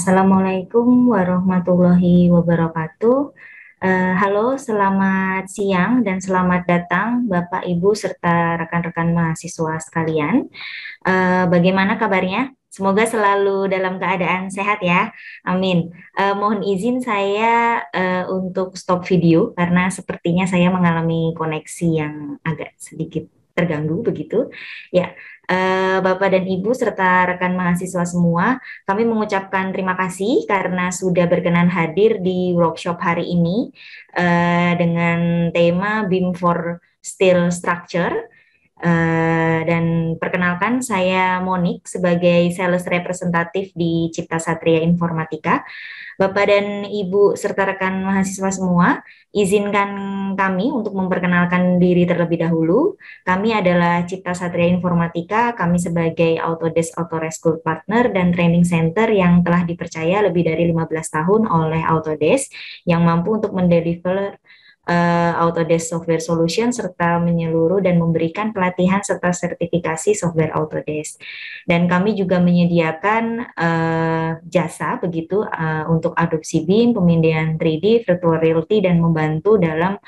Assalamualaikum warahmatullahi wabarakatuh. Halo, selamat siang dan selamat datang Bapak, Ibu, serta rekan-rekan mahasiswa sekalian. Bagaimana kabarnya? Semoga selalu dalam keadaan sehat ya. Amin. Mohon izin saya untuk stop video karena sepertinya saya mengalami koneksi yang agak sedikit terganggu begitu. Ya, Bapak dan Ibu serta rekan mahasiswa semua, kami mengucapkan terima kasih karena sudah berkenan hadir di workshop hari ini dengan tema BIM for Steel Structure. Dan perkenalkan saya Monik sebagai sales representatif di Cipta Satria Informatika. Bapak dan Ibu serta rekan mahasiswa semua, izinkan kami untuk memperkenalkan diri terlebih dahulu. Kami adalah Cipta Satria Informatika, kami sebagai Autodesk Autoreschool Partner dan Training Center yang telah dipercaya lebih dari 15 tahun oleh Autodesk yang mampu untuk mendeliver Autodesk Software Solution serta menyeluruh dan memberikan pelatihan serta sertifikasi software Autodesk. Dan kami juga menyediakan jasa begitu untuk adopsi BIM, pemindahan 3D, virtual reality dan membantu dalam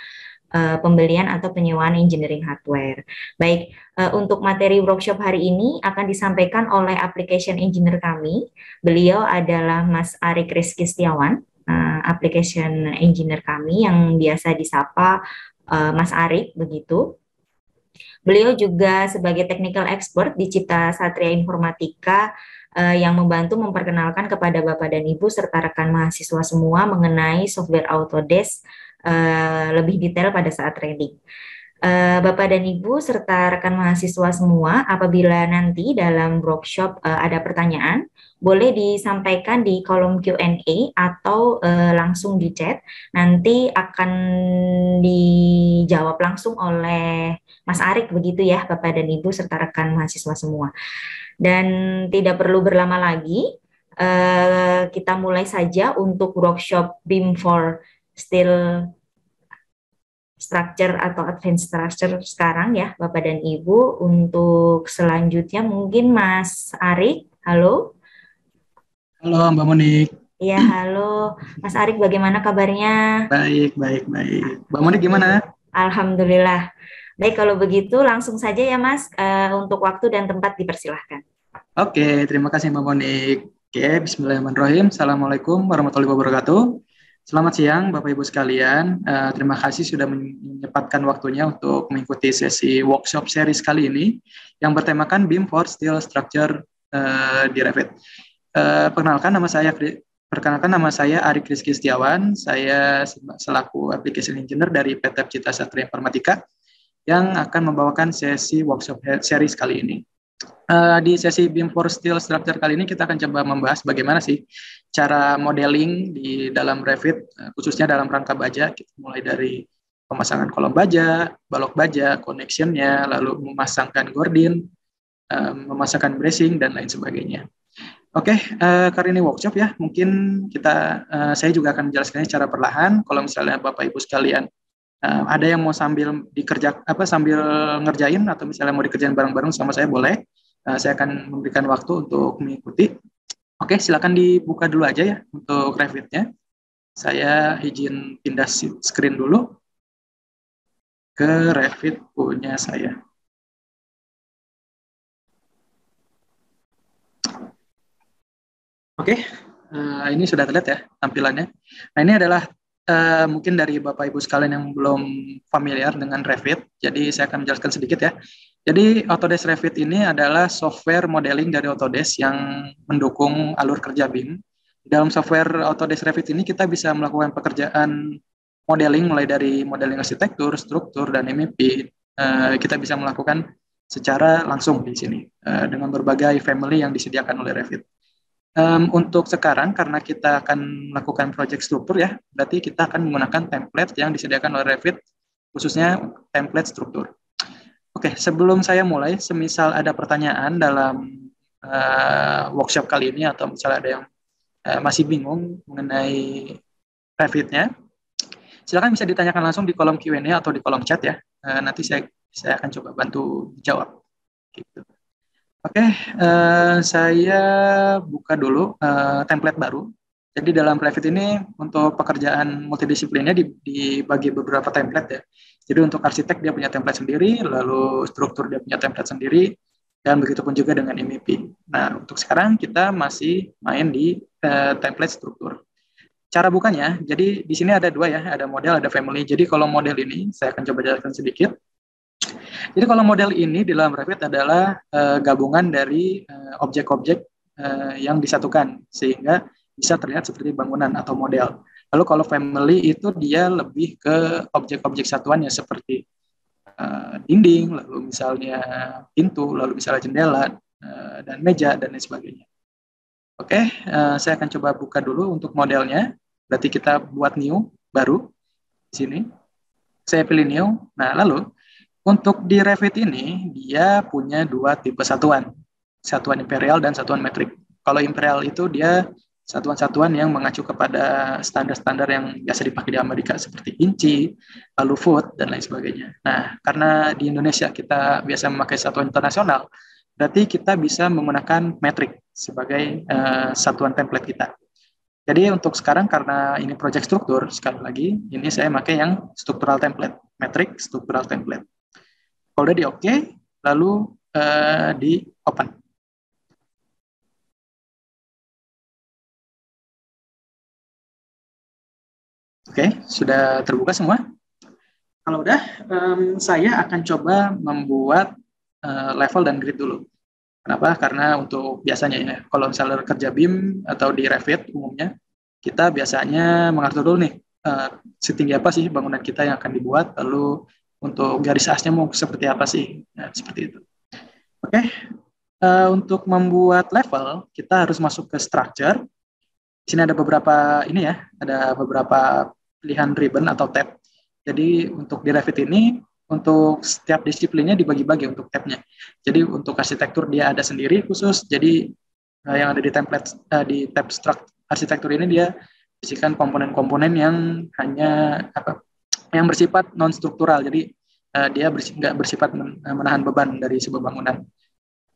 pembelian atau penyewaan engineering hardware. Baik, untuk materi workshop hari ini akan disampaikan oleh application engineer kami. Beliau adalah Mas Arik Rizky Setiawan, application engineer kami yang biasa disapa Mas Arik begitu. Beliau juga sebagai technical expert di Cipta Satria Informatika yang membantu memperkenalkan kepada Bapak dan Ibu serta rekan mahasiswa semua mengenai software Autodesk lebih detail pada saat training. Bapak dan Ibu serta rekan mahasiswa semua, apabila nanti dalam workshop ada pertanyaan, boleh disampaikan di kolom Q&A atau langsung di chat. Nanti akan dijawab langsung oleh Mas Arik begitu ya, Bapak dan Ibu serta rekan mahasiswa semua. Dan tidak perlu berlama lagi, kita mulai saja untuk workshop BIM for Steel Structure atau Advanced Structure sekarang ya, Bapak dan Ibu. Untuk selanjutnya mungkin Mas Arik, halo. Halo Mbak Monik. Iya, halo. Mas Arik, bagaimana kabarnya? Baik, baik, baik. Mbak Monik gimana? Alhamdulillah. Baik, kalau begitu langsung saja ya Mas, untuk waktu dan tempat dipersilahkan. Oke, terima kasih Mbak Monik. Oke, bismillahirrahmanirrahim. Assalamualaikum warahmatullahi wabarakatuh. Selamat siang Bapak Ibu sekalian. Terima kasih sudah menyempatkan waktunya untuk mengikuti sesi workshop series kali ini yang bertemakan BIM for Steel Structure di Revit. Perkenalkan nama saya Arik Rizky Setiawan. Saya selaku application engineer dari PT Cipta Satria Informatika yang akan membawakan sesi workshop series kali ini. Di sesi BIM for Steel Structure kali ini kita akan coba membahas bagaimana sih cara modeling di dalam Revit, khususnya dalam rangka baja, kita mulai dari pemasangan kolom baja, balok baja, connection-nya, lalu memasangkan gordin, memasangkan bracing, dan lain sebagainya. Oke, karena ini workshop ya, mungkin saya juga akan menjelaskannya secara perlahan. Kalau misalnya Bapak Ibu sekalian ada yang mau sambil sambil ngerjain atau misalnya mau dikerjain bareng-bareng sama saya boleh. Saya akan memberikan waktu untuk mengikuti. Oke, silakan dibuka dulu aja ya untuk Revit-nya. Saya izin pindah screen dulu ke Revit punya saya. Oke, ini sudah terlihat ya tampilannya. Nah, ini adalah mungkin dari Bapak Ibu sekalian yang belum familiar dengan Revit, jadi saya akan menjelaskan sedikit ya. Jadi Autodesk Revit ini adalah software modeling dari Autodesk yang mendukung alur kerja BIM. Dalam software Autodesk Revit ini kita bisa melakukan pekerjaan modeling mulai dari modeling arsitektur, struktur, dan MEP. Kita bisa melakukan secara langsung di sini dengan berbagai family yang disediakan oleh Revit. Untuk sekarang, karena kita akan melakukan project struktur ya, berarti kita akan menggunakan template yang disediakan oleh Revit, khususnya template struktur. Oke, sebelum saya mulai, semisal ada pertanyaan dalam workshop kali ini, atau misalnya ada yang masih bingung mengenai Revit-nya, silakan bisa ditanyakan langsung di kolom Q&A atau di kolom chat ya. Nanti saya akan coba bantu jawab. Gitu. Oke, saya buka dulu template baru. Jadi dalam Revit ini untuk pekerjaan multidisiplinnya dibagi beberapa template ya. Jadi untuk arsitek dia punya template sendiri, lalu struktur dia punya template sendiri, dan begitu pun juga dengan MEP. Nah, untuk sekarang kita masih main di template struktur. Cara bukanya, jadi di sini ada dua ya, ada model, ada family. Jadi kalau model ini, saya akan coba jelaskan sedikit. Jadi kalau model ini di dalam Revit adalah gabungan dari objek-objek yang disatukan sehingga bisa terlihat seperti bangunan atau model. Lalu kalau family itu dia lebih ke objek-objek satuan ya seperti dinding, lalu misalnya pintu, lalu misalnya jendela dan meja dan lain sebagainya. Oke, saya akan coba buka dulu untuk modelnya. Berarti kita buat new baru di sini. Saya pilih new. Nah, lalu untuk di Revit ini, dia punya dua tipe satuan. Satuan imperial dan satuan metrik. Kalau imperial itu dia satuan-satuan yang mengacu kepada standar-standar yang biasa dipakai di Amerika seperti inci, lalu foot, dan lain sebagainya. Nah, karena di Indonesia kita biasa memakai satuan internasional, berarti kita bisa menggunakan metrik sebagai satuan template kita. Jadi untuk sekarang karena ini project struktur, sekali lagi, ini saya pakai yang struktural template, metrik struktural template. Kalau udah di OK, lalu di open. Oke, sudah terbuka semua. Kalau udah, saya akan coba membuat level dan grid dulu. Kenapa? Karena untuk biasanya ya, kalau misalnya kerja BIM atau di Revit umumnya, kita biasanya mengatur dulu nih, setinggi apa sih bangunan kita yang akan dibuat, lalu untuk garis asnya mau seperti apa sih, nah, seperti itu. Oke, untuk membuat level, kita harus masuk ke structure. Di sini ada beberapa ini ya, ada beberapa pilihan ribbon atau tab. Jadi untuk di Revit ini, untuk setiap disiplinnya dibagi-bagi untuk tabnya. Jadi untuk arsitektur dia ada sendiri khusus. Jadi yang ada di template di tab arsitektur ini dia isikan komponen-komponen yang hanya yang bersifat non struktural. Jadi dia nggak bersifat menahan beban dari sebuah bangunan.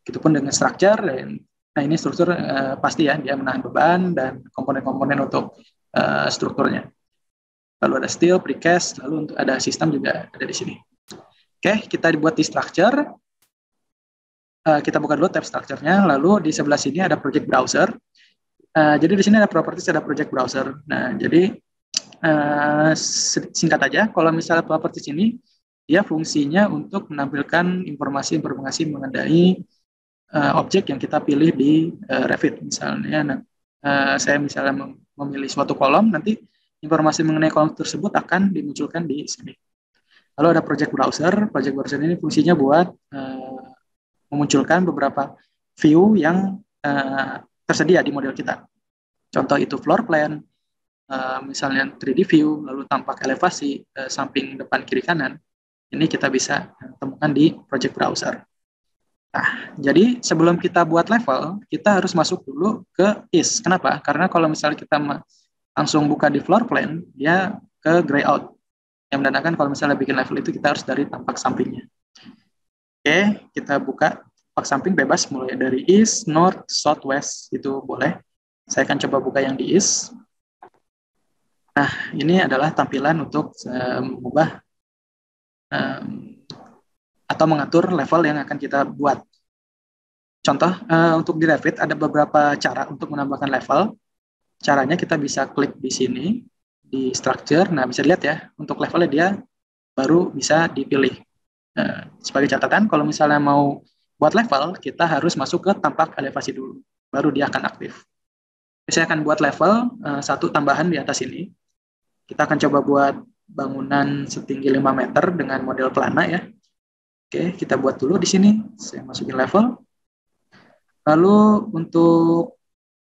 Begitupun dengan structure, nah ini struktur pasti ya dia menahan beban dan komponen-komponen untuk strukturnya. Lalu ada steel, precast, lalu untuk ada sistem juga ada di sini. Oke, kita dibuat di structure. Kita buka dulu tab structure-nya, lalu di sebelah sini ada project browser. Jadi di sini ada properties, ada project browser. Nah, jadi singkat aja, kalau misalnya properties ini, dia fungsinya untuk menampilkan informasi-informasi mengenai objek yang kita pilih di Revit. Misalnya, saya misalnya memilih suatu kolom, nanti informasi mengenai kolom tersebut akan dimunculkan di sini. Lalu ada project browser. Project browser ini fungsinya buat memunculkan beberapa view yang tersedia di model kita. Contoh itu floor plan, misalnya 3D view, lalu tampak elevasi, samping, depan, kiri, kanan. Ini kita bisa temukan di project browser. Nah, jadi sebelum kita buat level, kita harus masuk dulu ke IS. Kenapa? Karena kalau misalnya kita langsung buka di floor plan, dia ke gray out. Yang menandakan kalau misalnya bikin level itu kita harus dari tampak sampingnya. Oke, kita buka tampak samping bebas mulai dari east, north, south, west, itu boleh. Saya akan coba buka yang di east. Nah, ini adalah tampilan untuk mengubah atau mengatur level yang akan kita buat. Contoh, untuk di Revit ada beberapa cara untuk menambahkan level. Caranya kita bisa klik di sini, di structure. Nah, bisa lihat ya, untuk levelnya dia baru bisa dipilih. Sebagai catatan, kalau misalnya mau buat level, kita harus masuk ke tampak elevasi dulu, baru dia akan aktif. Saya akan buat level satu tambahan di atas ini. Kita akan coba buat bangunan setinggi 5 meter dengan model pelana ya. Oke, kita buat dulu di sini. Saya masukin level. Lalu untuk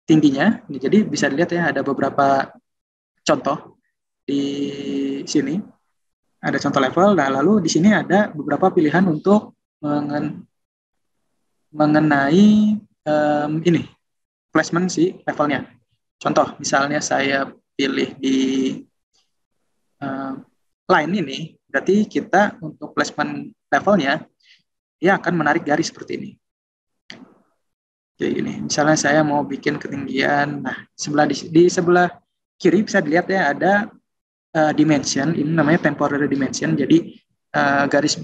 tingginya, jadi bisa dilihat ya ada beberapa contoh di sini. Ada contoh level. Nah, lalu di sini ada beberapa pilihan untuk mengenai ini placement si levelnya. Contoh, misalnya saya pilih di line ini, berarti kita untuk placement levelnya dia akan menarik garis seperti ini. Kayak gini. Misalnya saya mau bikin ketinggian, nah di sebelah kiri bisa dilihat ya ada dimension, ini namanya temporary dimension. Jadi garis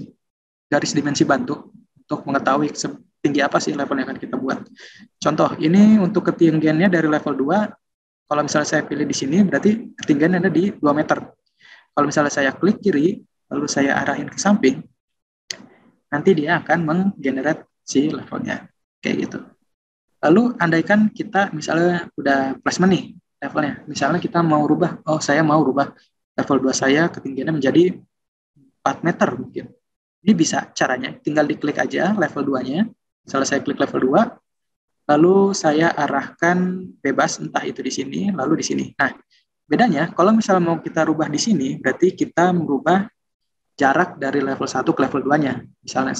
garis dimensi bantu untuk mengetahui setinggi apa sih level yang akan kita buat. Contoh, ini untuk ketinggiannya dari level 2, kalau misalnya saya pilih di sini, berarti ketinggian ada di 2 meter. Kalau misalnya saya klik kiri, lalu saya arahin ke samping, nanti dia akan menggenerate si levelnya. Kayak gitu. Lalu andaikan kita misalnya udah placement nih levelnya. Misalnya kita mau rubah, oh saya mau rubah level 2 saya ketinggiannya menjadi 4 meter mungkin. Ini bisa caranya, tinggal diklik aja level 2-nya. Misalnya saya klik level 2, lalu saya arahkan bebas entah itu di sini, lalu di sini. Nah, bedanya kalau misalnya mau kita rubah di sini, berarti kita merubah jarak dari level 1 ke level 2-nya. Misalnya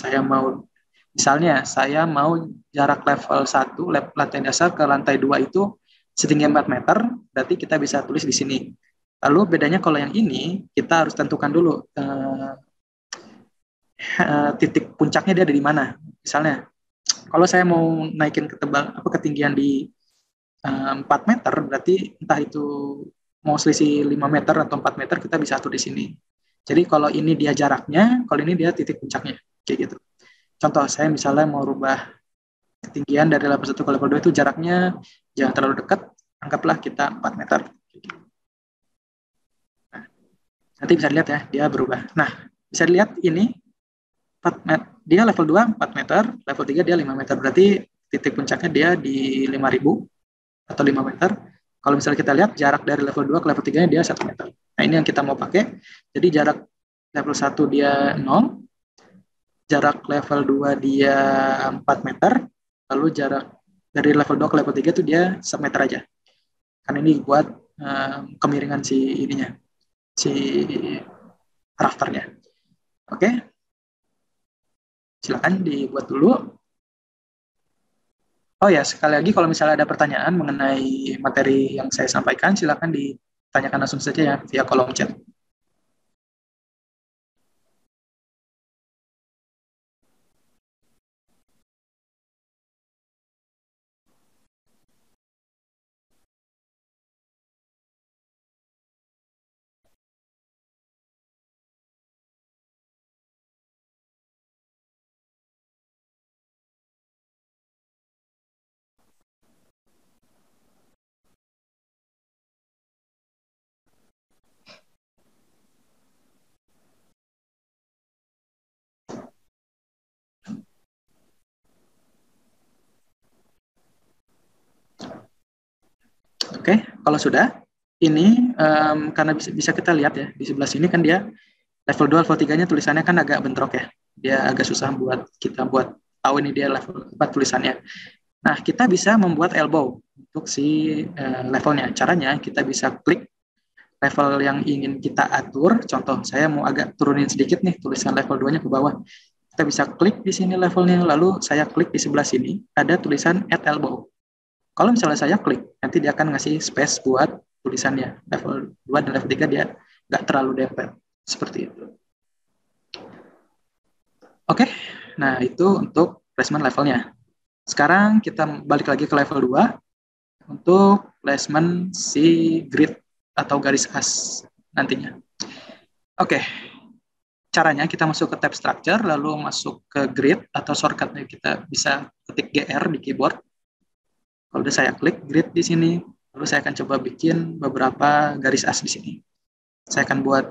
saya mau jarak level 1 lantai dasar ke lantai 2 itu setinggi 4 meter, berarti kita bisa tulis di sini. Lalu bedanya kalau yang ini, kita harus tentukan dulu titik puncaknya dia ada di mana. Misalnya, kalau saya mau naikin ketinggian di 4 meter, berarti entah itu mau selisih 5 meter atau 4 meter, kita bisa atur di sini. Jadi kalau ini dia jaraknya, kalau ini dia titik puncaknya, kayak gitu. Contoh, saya misalnya mau rubah ketinggian dari level 1 ke level 2 itu jaraknya jangan terlalu dekat, anggaplah kita 4 meter. Nah, nanti bisa dilihat ya, dia berubah. Nah, bisa dilihat ini 4 meter, dia level 2 4 meter, level 3 dia 5 meter. Berarti titik puncaknya dia di 5.000 atau 5 meter. Kalau misalnya kita lihat jarak dari level 2 ke level 3 dia 1 meter. Nah, ini yang kita mau pakai. Jadi jarak level 1 dia 0, jarak level 2 dia 4 meter, lalu jarak dari level 2 ke level 3 itu dia 1 meter aja. Kan ini buat kemiringan si ininya, si rafternya. Oke, silakan dibuat dulu. Oh ya, sekali lagi kalau misalnya ada pertanyaan mengenai materi yang saya sampaikan, silakan ditanyakan langsung saja ya via kolom chat. Oke, kalau sudah, ini karena bisa kita lihat ya, di sebelah sini kan dia level 2, level 3-nya tulisannya kan agak bentrok ya. Dia agak susah buat kita buat tahu ini dia level 4 tulisannya. Nah, kita bisa membuat elbow untuk si levelnya. Caranya kita bisa klik level yang ingin kita atur. Contoh, saya mau agak turunin sedikit nih tulisan level 2-nya ke bawah. Kita bisa klik di sini levelnya, lalu saya klik di sebelah sini, ada tulisan add elbow. Kalau misalnya saya klik, nanti dia akan ngasih space buat tulisannya. Level 2 dan level 3 dia nggak terlalu dempet. Seperti itu. Oke, nah itu untuk placement levelnya. Sekarang kita balik lagi ke level 2 untuk placement si grid atau garis as nantinya. Oke, caranya kita masuk ke tab structure, lalu masuk ke grid atau shortcutnya kita bisa ketik GR di keyboard. Kalau udah saya klik grid di sini, lalu saya akan coba bikin beberapa garis as di sini. Saya akan buat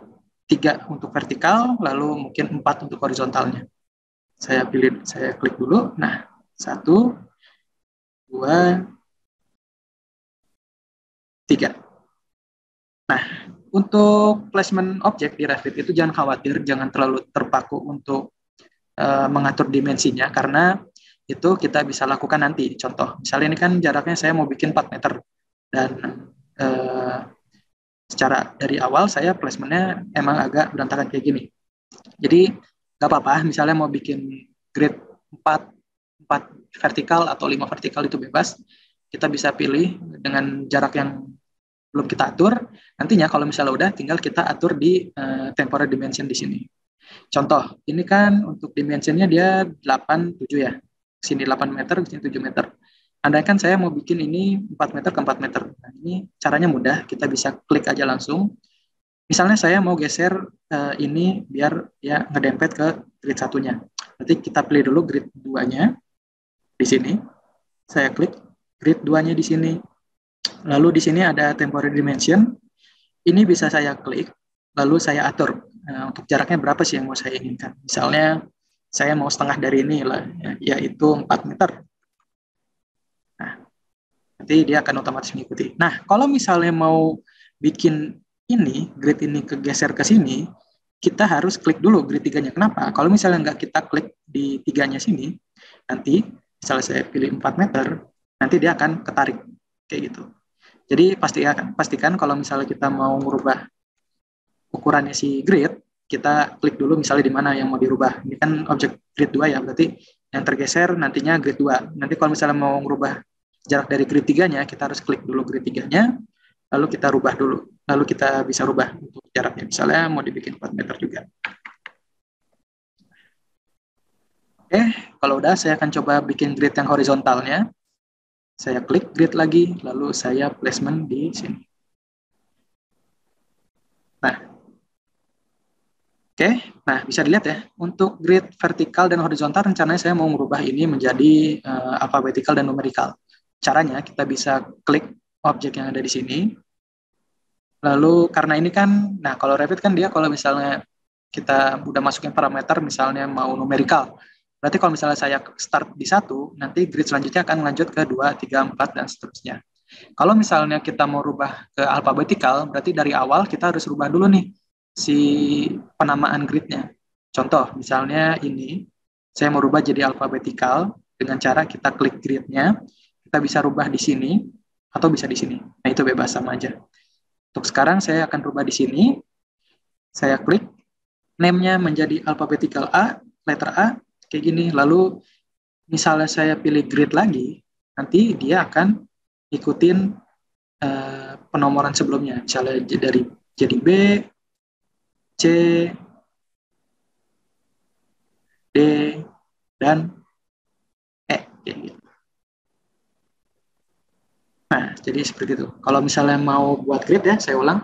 3 untuk vertikal, lalu mungkin 4 untuk horizontalnya. Saya klik dulu. Nah, 1, 2, 3. Nah, untuk placement objek di Revit itu jangan khawatir, jangan terlalu terpaku untuk mengatur dimensinya, karena itu kita bisa lakukan nanti. Contoh, misalnya ini kan jaraknya saya mau bikin 4 meter, dan secara dari awal saya placementnya emang agak berantakan kayak gini. Jadi nggak apa-apa, misalnya mau bikin grid 4 vertikal atau 5 vertikal itu bebas. Kita bisa pilih dengan jarak yang belum kita atur. Nantinya kalau misalnya udah, tinggal kita atur di temporary dimension di sini. Contoh, ini kan untuk dimensionnya dia 8, 7 ya. Sini 8 meter, sini 7 meter. Andaikan saya mau bikin ini 4 meter ke 4 meter. Nah, ini caranya mudah, kita bisa klik aja langsung. Misalnya saya mau geser ini biar ya ngedempet ke grid satunya. Nanti kita pilih dulu grid 2-nya di sini. Saya klik grid 2-nya di sini. Lalu di sini ada temporary dimension. Ini bisa saya klik, lalu saya atur. Nah, untuk jaraknya berapa sih yang mau saya inginkan. Misalnya saya mau setengah dari ini lah, yaitu 4 meter. Nah, nanti dia akan otomatis mengikuti. Nah, kalau misalnya mau bikin ini, grid ini kegeser ke sini, kita harus klik dulu grid 3-nya. Kenapa? Kalau misalnya nggak kita klik di 3-nya sini, nanti misalnya saya pilih 4 meter, nanti dia akan ketarik. Kayak gitu. Jadi pastikan kalau misalnya kita mau merubah ukurannya si grid, kita klik dulu misalnya di mana yang mau dirubah. Ini kan objek grid 2 ya, berarti yang tergeser nantinya grid 2. Nanti kalau misalnya mau merubah jarak dari grid 3-nya, kita harus klik dulu grid 3-nya, lalu kita rubah dulu. Lalu kita bisa rubah untuk jaraknya. Misalnya mau dibikin 4 meter juga. Oke, kalau udah saya akan coba bikin grid yang horizontalnya. Saya klik grid lagi, lalu saya placement di sini. Nah, oke, nah bisa dilihat ya, untuk grid vertikal dan horizontal rencananya saya mau merubah ini menjadi alfabetikal dan numerikal. Caranya kita bisa klik objek yang ada di sini, lalu karena ini kan, nah kalau Revit kan dia kalau misalnya kita udah masukin parameter misalnya mau numerikal, berarti kalau misalnya saya start di 1, nanti grid selanjutnya akan lanjut ke 2, 3, 4, dan seterusnya. Kalau misalnya kita mau rubah ke alfabetikal, berarti dari awal kita harus rubah dulu nih si penamaan gridnya. Contoh, misalnya ini, saya mau rubah jadi alfabetikal dengan cara kita klik gridnya, kita bisa rubah di sini, atau bisa di sini. Nah, itu bebas sama aja. Untuk sekarang saya akan rubah di sini, saya klik, name-nya menjadi alfabetikal A, letter A, kayak gini. Lalu misalnya saya pilih grid lagi, nanti dia akan ikutin penomoran sebelumnya. Misalnya dari jadi B, C, D, dan E. Kayak gitu. Nah, jadi seperti itu. Kalau misalnya mau buat grid ya, saya ulang.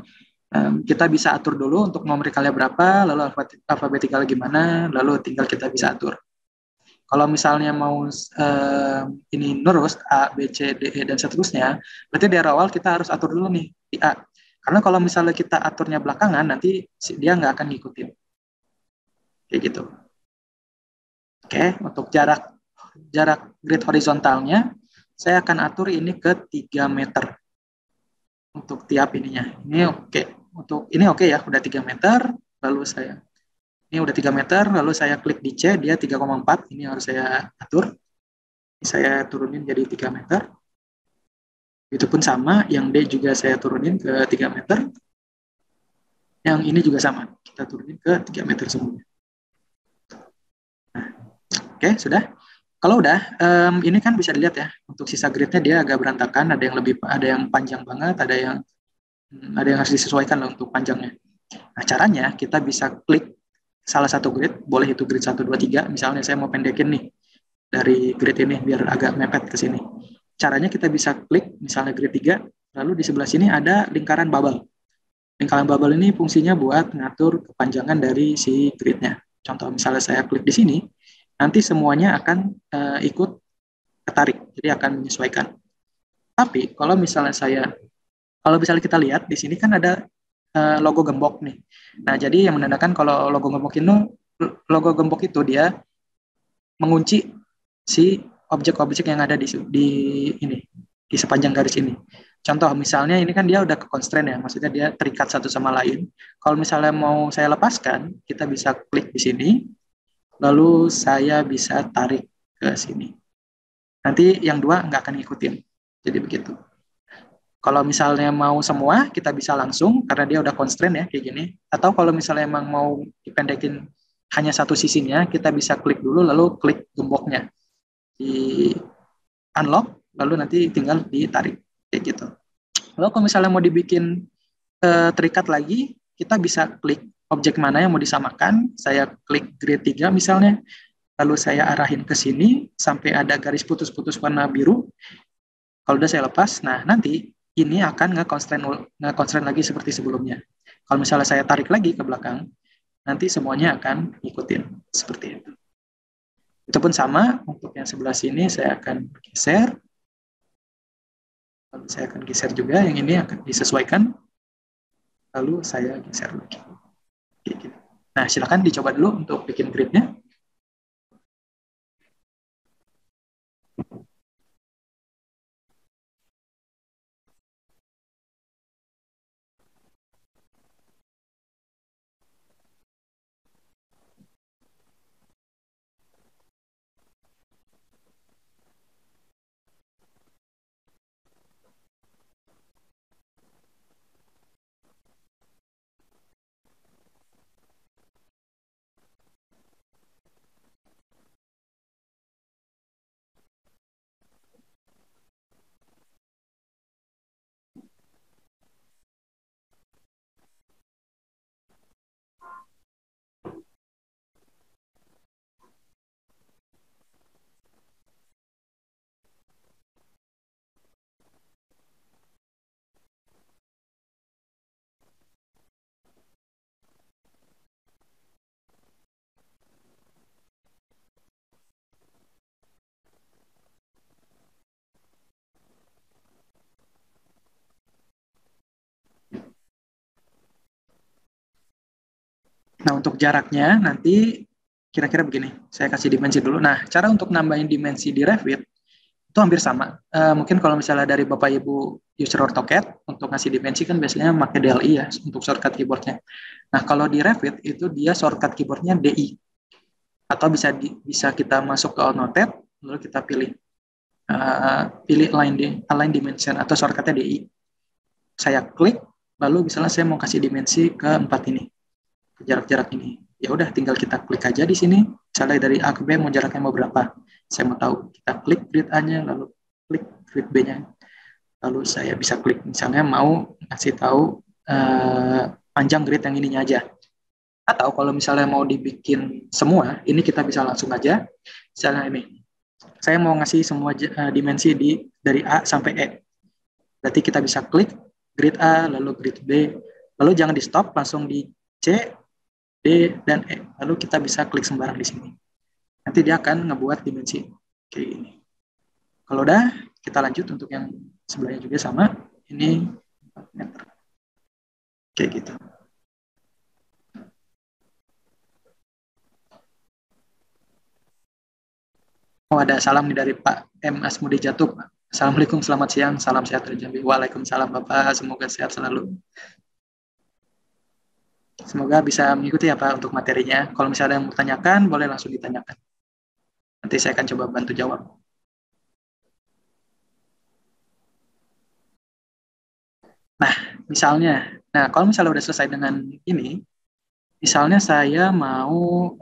Kita bisa atur dulu untuk numerikalnya berapa, lalu alfabetikal gimana, lalu tinggal kita bisa atur. Kalau misalnya mau ini nurus A, B, C, D, E, dan seterusnya, berarti dari awal kita harus atur dulu nih di A. Karena kalau misalnya kita aturnya belakangan, nanti dia nggak akan ngikutin. Kayak gitu. Oke, untuk jarak grid horizontalnya, saya akan atur ini ke 3 meter. Untuk tiap ininya. Ini oke. Untuk ini oke ya, udah 3 meter, lalu ini udah 3 meter, lalu saya klik di C, dia 3,4, ini harus saya atur. Saya turunin jadi 3 meter. Itu pun sama, yang D juga saya turunin ke 3 meter. Yang ini juga sama, kita turunin ke 3 meter semuanya. Nah, oke, sudah. Kalau udah, ini kan bisa dilihat ya, untuk sisa gridnya dia agak berantakan, ada yang panjang banget, ada yang harus disesuaikan lah untuk panjangnya. Nah, caranya kita bisa klik salah satu grid, boleh itu grid 1, 2, 3, misalnya saya mau pendekin nih dari grid ini biar agak mepet ke sini. Caranya kita bisa klik misalnya grid 3, lalu di sebelah sini ada lingkaran bubble. Lingkaran bubble ini fungsinya buat ngatur kepanjangan dari si gridnya. Contoh misalnya saya klik di sini, nanti semuanya akan ikut ketarik, jadi akan menyesuaikan. Tapi kalau misalnya kita lihat di sini kan ada logo gembok nih. Nah, jadi yang menandakan kalau logo gembok itu dia mengunci si objek-objek yang ada di sepanjang garis ini. Contoh misalnya ini kan dia udah ke constraint ya, maksudnya dia terikat satu sama lain. Kalau misalnya mau saya lepaskan, kita bisa klik di sini, lalu saya bisa tarik ke sini. Nanti yang dua nggak akan ngikutin. Jadi begitu. Kalau misalnya mau semua, kita bisa langsung, karena dia udah constraint ya, kayak gini. Atau kalau misalnya emang mau dipendekin hanya satu sisinya, kita bisa klik dulu, lalu klik gemboknya. Di unlock, lalu nanti tinggal ditarik, kayak gitu. Lalu kalau misalnya mau dibikin terikat lagi, kita bisa klik objek mana yang mau disamakan. Saya klik grid 3 misalnya, lalu saya arahin ke sini, sampai ada garis putus-putus warna biru. Kalau udah saya lepas, nah nanti ini akan nge-constrain lagi seperti sebelumnya. Kalau misalnya saya tarik lagi ke belakang, nanti semuanya akan ikutin seperti itu. Itu pun sama, untuk yang sebelah sini saya akan geser. Lalu saya akan geser juga, yang ini akan disesuaikan. Lalu saya geser lagi. Gitu. Nah, silakan dicoba dulu untuk bikin gridnya. Nah, untuk jaraknya nanti kira-kira begini. Saya kasih dimensi dulu. Nah, cara untuk nambahin dimensi di Revit itu hampir sama. Mungkin kalau misalnya dari Bapak Ibu user AutoCAD, untuk ngasih dimensi kan biasanya pakai DLI ya untuk shortcut keyboardnya. Nah, kalau di Revit itu dia shortcut keyboardnya DI. Atau bisa kita masuk ke Annotate, lalu kita pilih align dimension atau shortcutnya DI. Saya klik, lalu misalnya saya mau kasih dimensi ke 4 ini, jarak-jarak ini. Ya udah, tinggal kita klik aja di sini. Misalnya dari A ke B mau jaraknya mau berapa. Saya mau tahu. Kita klik grid A-nya, lalu klik grid B-nya. Lalu saya bisa klik misalnya mau ngasih tahu panjang grid yang ininya aja. Atau kalau misalnya mau dibikin semua, ini kita bisa langsung aja. Misalnya ini, saya mau ngasih semua dimensi dari A sampai E. Berarti kita bisa klik grid A, lalu grid B, lalu jangan di stop, langsung di C, D, dan E. Lalu kita bisa klik sembarang di sini. Nanti dia akan ngebuat dimensi kayak gini. Kalau udah, kita lanjut untuk yang sebelahnya juga sama. Ini 4 meter. Kayak gitu. Oh, ada salam nih dari Pak M. Asmudi Jatuh. Assalamualaikum, selamat siang, salam sehat dari Jambi. Waalaikumsalam Bapak, semoga sehat selalu. Semoga bisa mengikuti ya Pak untuk materinya. Kalau misalnya ada yang mau tanyakan, boleh langsung ditanyakan. Nanti saya akan coba bantu jawab. Nah, kalau misalnya udah selesai dengan ini, misalnya saya mau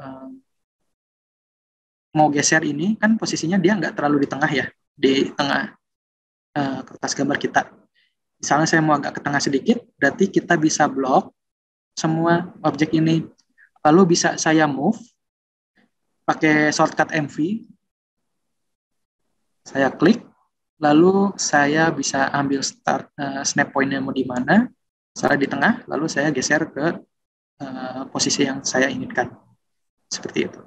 geser ini, kan posisinya dia nggak terlalu di tengah ya, di tengah kertas gambar kita. Misalnya saya mau agak ke tengah sedikit, berarti kita bisa blok semua objek ini. Lalu bisa saya move pakai shortcut MV. Saya klik, lalu saya bisa ambil snap point-nya mau di mana, misalnya di tengah, lalu saya geser ke posisi yang saya inginkan. Seperti itu.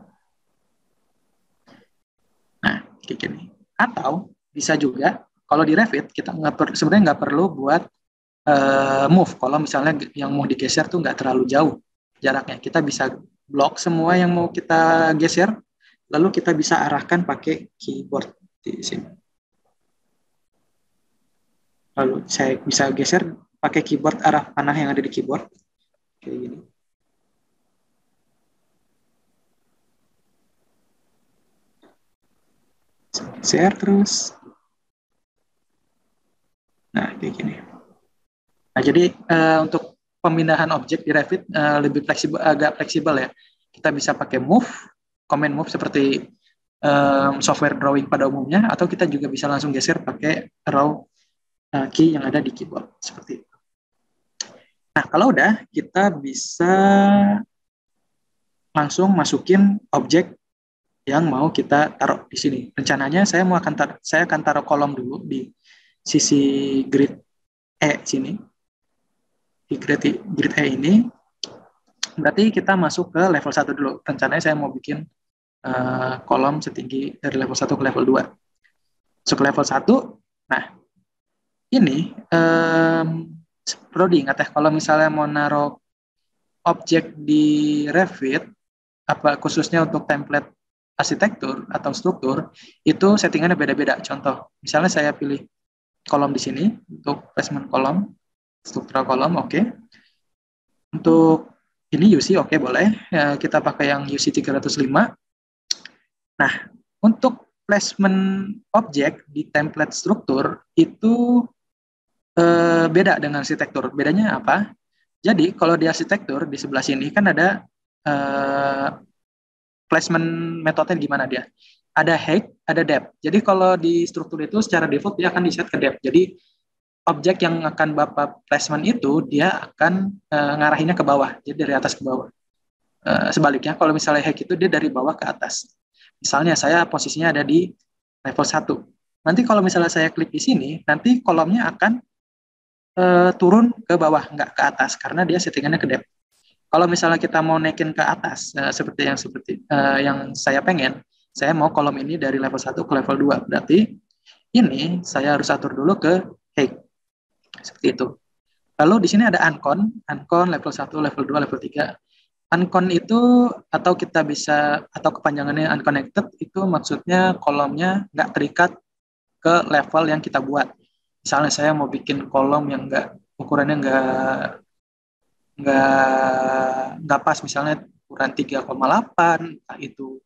Nah, kayak gini. Atau bisa juga, kalau di Revit, kita sebenarnya nggak perlu buat move. Kalau misalnya yang mau digeser tuh nggak terlalu jauh jaraknya. Kita bisa blok semua yang mau kita geser, lalu kita bisa arahkan pakai keyboard di sini. Lalu saya bisa geser pakai keyboard arah panah yang ada di keyboard. Kayak gini. Share terus. Nah, kayak gini. Nah, jadi untuk pemindahan objek di Revit lebih fleksibel, agak fleksibel ya. Kita bisa pakai move, command move seperti software drawing pada umumnya, atau kita juga bisa langsung geser pakai arrow key yang ada di keyboard seperti itu. Nah, kalau udah, kita bisa langsung masukin objek yang mau kita taruh di sini. Rencananya saya akan taruh kolom dulu di sisi grid E sini, di grid E ini, berarti kita masuk ke level 1 dulu. Rencananya saya mau bikin kolom setinggi dari level 1 ke level 2. Masuk ke level 1, nah ini perlu diingat ya, kalau misalnya mau naruh objek di Revit, khususnya untuk template arsitektur atau struktur, itu settingannya beda-beda. Contoh, misalnya saya pilih kolom di sini untuk placement kolom, struktural kolom, oke. Untuk ini UC, oke, boleh. Ya, kita pakai yang UC 305. Nah, untuk placement objek di template struktur itu beda dengan arsitektur. Bedanya apa? Jadi, kalau di arsitektur, di sebelah sini kan ada placement metodenya gimana dia. Ada height, ada depth. Jadi kalau di struktur itu secara default dia akan di set ke depth. Jadi objek yang akan Bapak placement itu dia akan ngarahinnya ke bawah. Jadi dari atas ke bawah. Sebaliknya kalau misalnya height itu dia dari bawah ke atas. Misalnya saya posisinya ada di level 1. Nanti kalau misalnya saya klik di sini, nanti kolomnya akan turun ke bawah, nggak ke atas karena dia settingannya ke depth. Kalau misalnya kita mau naikin ke atas, seperti yang saya pengen, saya mau kolom ini dari level 1 ke level 2. Berarti ini saya harus atur dulu ke height. Seperti itu. Lalu di sini ada uncon level 1, level 2, level 3. Uncon itu, atau kita bisa, atau kepanjangannya unconnected, itu maksudnya kolomnya nggak terikat ke level yang kita buat. Misalnya saya mau bikin kolom yang ukurannya nggak pas, misalnya ukuran 3,8, entah itu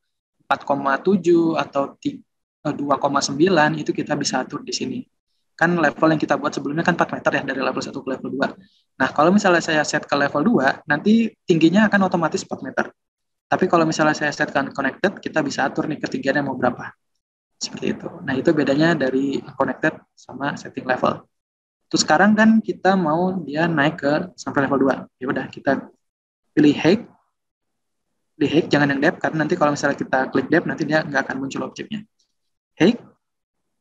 4,7 atau 2,9, itu kita bisa atur di sini. Kan level yang kita buat sebelumnya kan 4 meter ya, dari level 1 ke level 2. Nah, kalau misalnya saya set ke level 2, nanti tingginya akan otomatis 4 meter. Tapi kalau misalnya saya set kan connected, kita bisa atur nih ketinggiannya mau berapa. Seperti itu. Nah, itu bedanya dari connected sama setting level. Terus sekarang kan kita mau dia naik ke sampai level 2. Ya udah, kita pilih height. Di height jangan yang depth, karena nanti kalau misalnya kita klik depth, nanti dia nggak akan muncul objeknya. Height,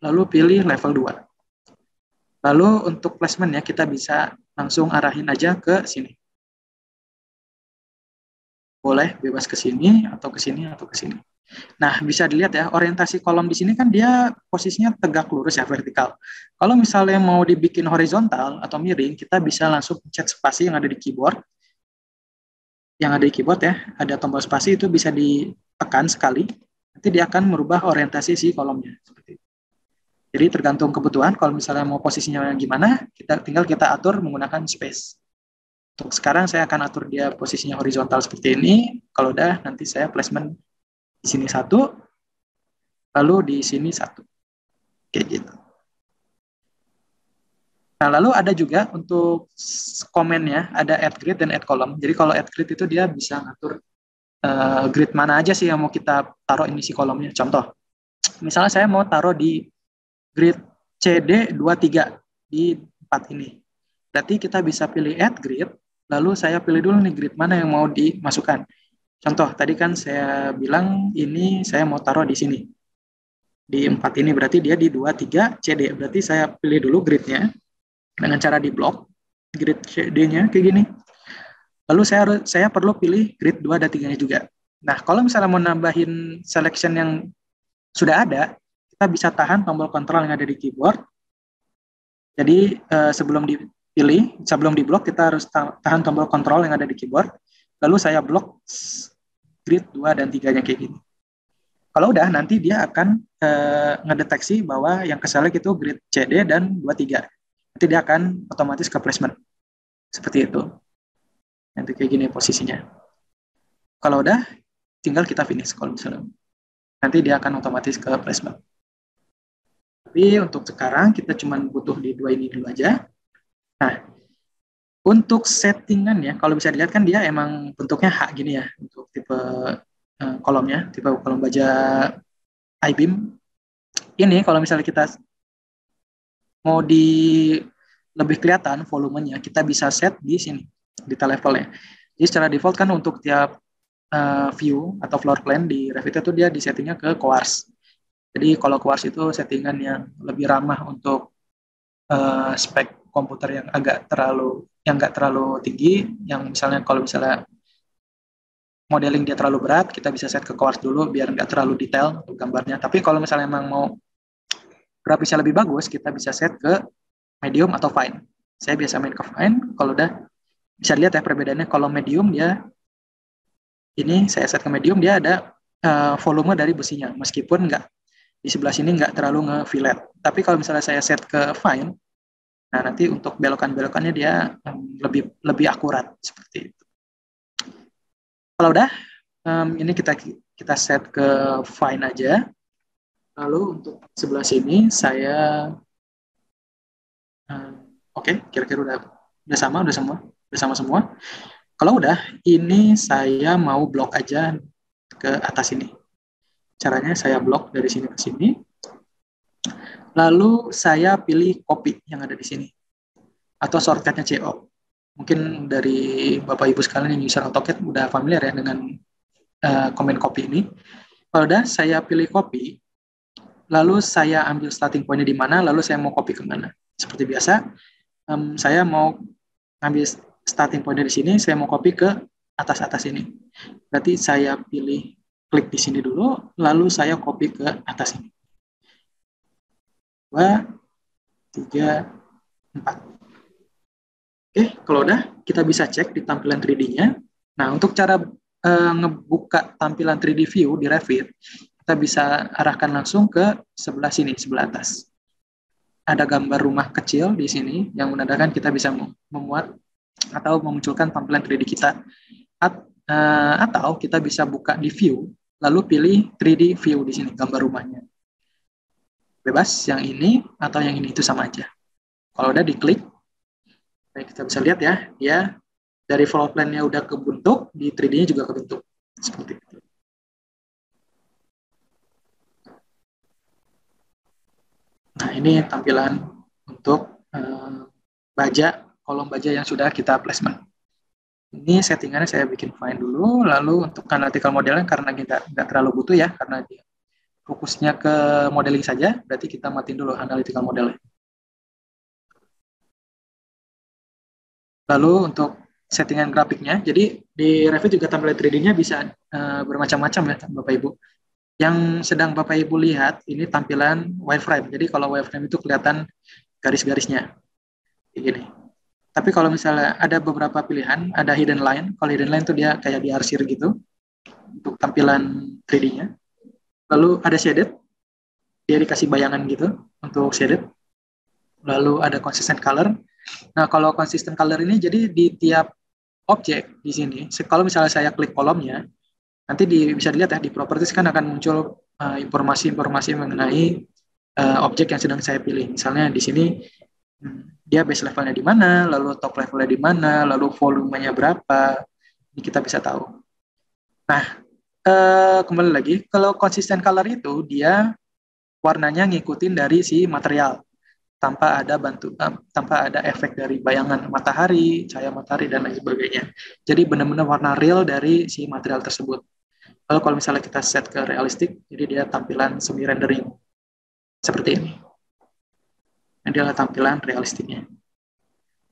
lalu pilih level 2. Lalu untuk placement ya, kita bisa langsung arahin aja ke sini. Boleh bebas ke sini, atau ke sini, atau ke sini. Nah, bisa dilihat ya, orientasi kolom di sini kan dia posisinya tegak lurus ya, vertikal. Kalau misalnya mau dibikin horizontal atau miring, kita bisa langsung pencet spasi yang ada di keyboard. Yang ada di keyboard ya, ada tombol spasi, itu bisa ditekan sekali, nanti dia akan merubah orientasi si kolomnya. Seperti itu. Jadi tergantung kebutuhan, kalau misalnya mau posisinya gimana, tinggal kita atur menggunakan space. Untuk sekarang saya akan atur dia posisinya horizontal seperti ini. Kalau udah, nanti saya placement di sini 1, lalu di sini 1. Kayak gitu. Nah, lalu ada juga untuk komennya, ada add grid dan add column. Jadi kalau add grid itu dia bisa ngatur grid mana aja sih yang mau kita taruh ini si kolomnya. Contoh, misalnya saya mau taruh di grid CD23 di 4 ini. Berarti kita bisa pilih add grid, lalu saya pilih dulu nih grid mana yang mau dimasukkan. Contoh, tadi kan saya bilang ini saya mau taruh di sini. Di 4 ini berarti dia di 23 CD. Berarti saya pilih dulu gridnya dengan cara di blok grid CD-nya kayak gini. Lalu saya perlu pilih grid 2 dan 3-nya juga. Nah, kalau misalnya mau nambahin selection yang sudah ada, kita bisa tahan tombol kontrol yang ada di keyboard. Jadi sebelum di blok, kita harus tahan tombol kontrol yang ada di keyboard. Lalu saya blok grid 2 dan 3-nya kayak gini. Kalau udah, nanti dia akan ngedeteksi bahwa yang keselect itu grid CD dan 23. Nanti dia akan otomatis ke placement. Seperti itu. Nanti kayak gini posisinya. Kalau udah, tinggal kita finish kalau misalnya. Nanti dia akan otomatis ke placement. Tapi untuk sekarang kita cuma butuh di 2 ini dulu aja. Nah, untuk settingannya, kalau bisa dilihat kan dia emang bentuknya H gini ya, untuk tipe kolomnya, tipe kolom baja I-beam. Ini kalau misalnya kita mau lebih kelihatan volumenya, kita bisa set di sini, detail levelnya. Jadi secara default kan untuk tiap view atau floor plan di Revit itu dia disettingnya ke coarse. Jadi kalau coarse itu settingan yang lebih ramah untuk spek komputer yang nggak terlalu tinggi, yang misalnya kalau misalnya modeling dia terlalu berat, kita bisa set ke coarse dulu biar nggak terlalu detail untuk gambarnya. Tapi kalau misalnya emang mau grafisnya lebih bagus, kita bisa set ke medium atau fine. Saya biasa main ke fine. Kalau udah bisa lihat ya perbedaannya. Kalau medium dia ini saya set ke medium, dia ada volume dari besinya, meskipun nggak di sebelah sini nggak terlalu nge-fillet. Tapi kalau misalnya saya set ke fine, nah nanti untuk belokan-belokannya dia lebih lebih akurat seperti itu. Kalau udah ini kita set ke fine aja. Lalu untuk sebelah sini saya oke, kira-kira udah sama semua. Kalau udah, ini saya mau blok aja ke atas ini. Caranya saya blok dari sini ke sini. Lalu saya pilih copy yang ada di sini. Atau shortcutnya CO. Mungkin dari Bapak Ibu sekalian yang user AutoCAD udah familiar ya dengan command copy ini. Kalau udah, saya pilih copy. Lalu saya ambil starting point-nya di mana, lalu saya mau copy kemana. Seperti biasa, saya mau ambil starting point dari sini, saya mau copy ke atas-atas ini. Berarti saya pilih klik di sini dulu, lalu saya copy ke atas ini. 2, 3, 4. Oke, kalau udah, kita bisa cek di tampilan 3D-nya. Nah, untuk cara ngebuka tampilan 3D view di Revit, kita bisa arahkan langsung ke sebelah sini, sebelah atas. Ada gambar rumah kecil di sini yang menandakan kita bisa memuat atau memunculkan tampilan 3D kita. Atau kita bisa buka di view, lalu pilih 3D view di sini, gambar rumahnya. Bebas, yang ini atau yang ini itu sama aja. Kalau udah diklik, kita bisa lihat ya, dia dari floor plan-nya udah kebentuk, di 3D-nya juga kebentuk. Seperti itu. Nah, ini tampilan untuk kolom baja yang sudah kita placement. Ini settingannya saya bikin fine dulu, lalu untuk analytical modelnya karena kita nggak terlalu butuh ya, karena dia fokusnya ke modeling saja, berarti kita matiin dulu analytical modelnya. Lalu untuk settingan grafiknya, jadi di Revit juga tampilan 3D-nya bisa bermacam-macam ya Bapak Ibu. Yang sedang Bapak Ibu lihat ini tampilan wireframe. Jadi kalau wireframe itu kelihatan garis-garisnya. Begini. Tapi kalau misalnya ada beberapa pilihan, ada hidden line. Kalau hidden line itu dia kayak diarsir gitu untuk tampilan 3D-nya. Lalu ada shaded. Dia dikasih bayangan gitu untuk shaded. Lalu ada consistent color. Nah, kalau consistent color ini jadi di tiap objek di sini. Kalau misalnya saya klik kolomnya, nanti bisa dilihat ya di properties kan akan muncul informasi-informasi mengenai objek yang sedang saya pilih. Misalnya di sini dia base levelnya di mana, lalu top levelnya di mana, lalu volumenya berapa. Ini kita bisa tahu. Nah, kembali lagi, kalau consistent color itu dia warnanya ngikutin dari si material tanpa ada efek dari bayangan matahari, cahaya matahari dan lain sebagainya. Jadi benar-benar warna real dari si material tersebut. Lalu kalau misalnya kita set ke realistik, jadi dia tampilan semi rendering seperti ini. Ini adalah tampilan realistiknya.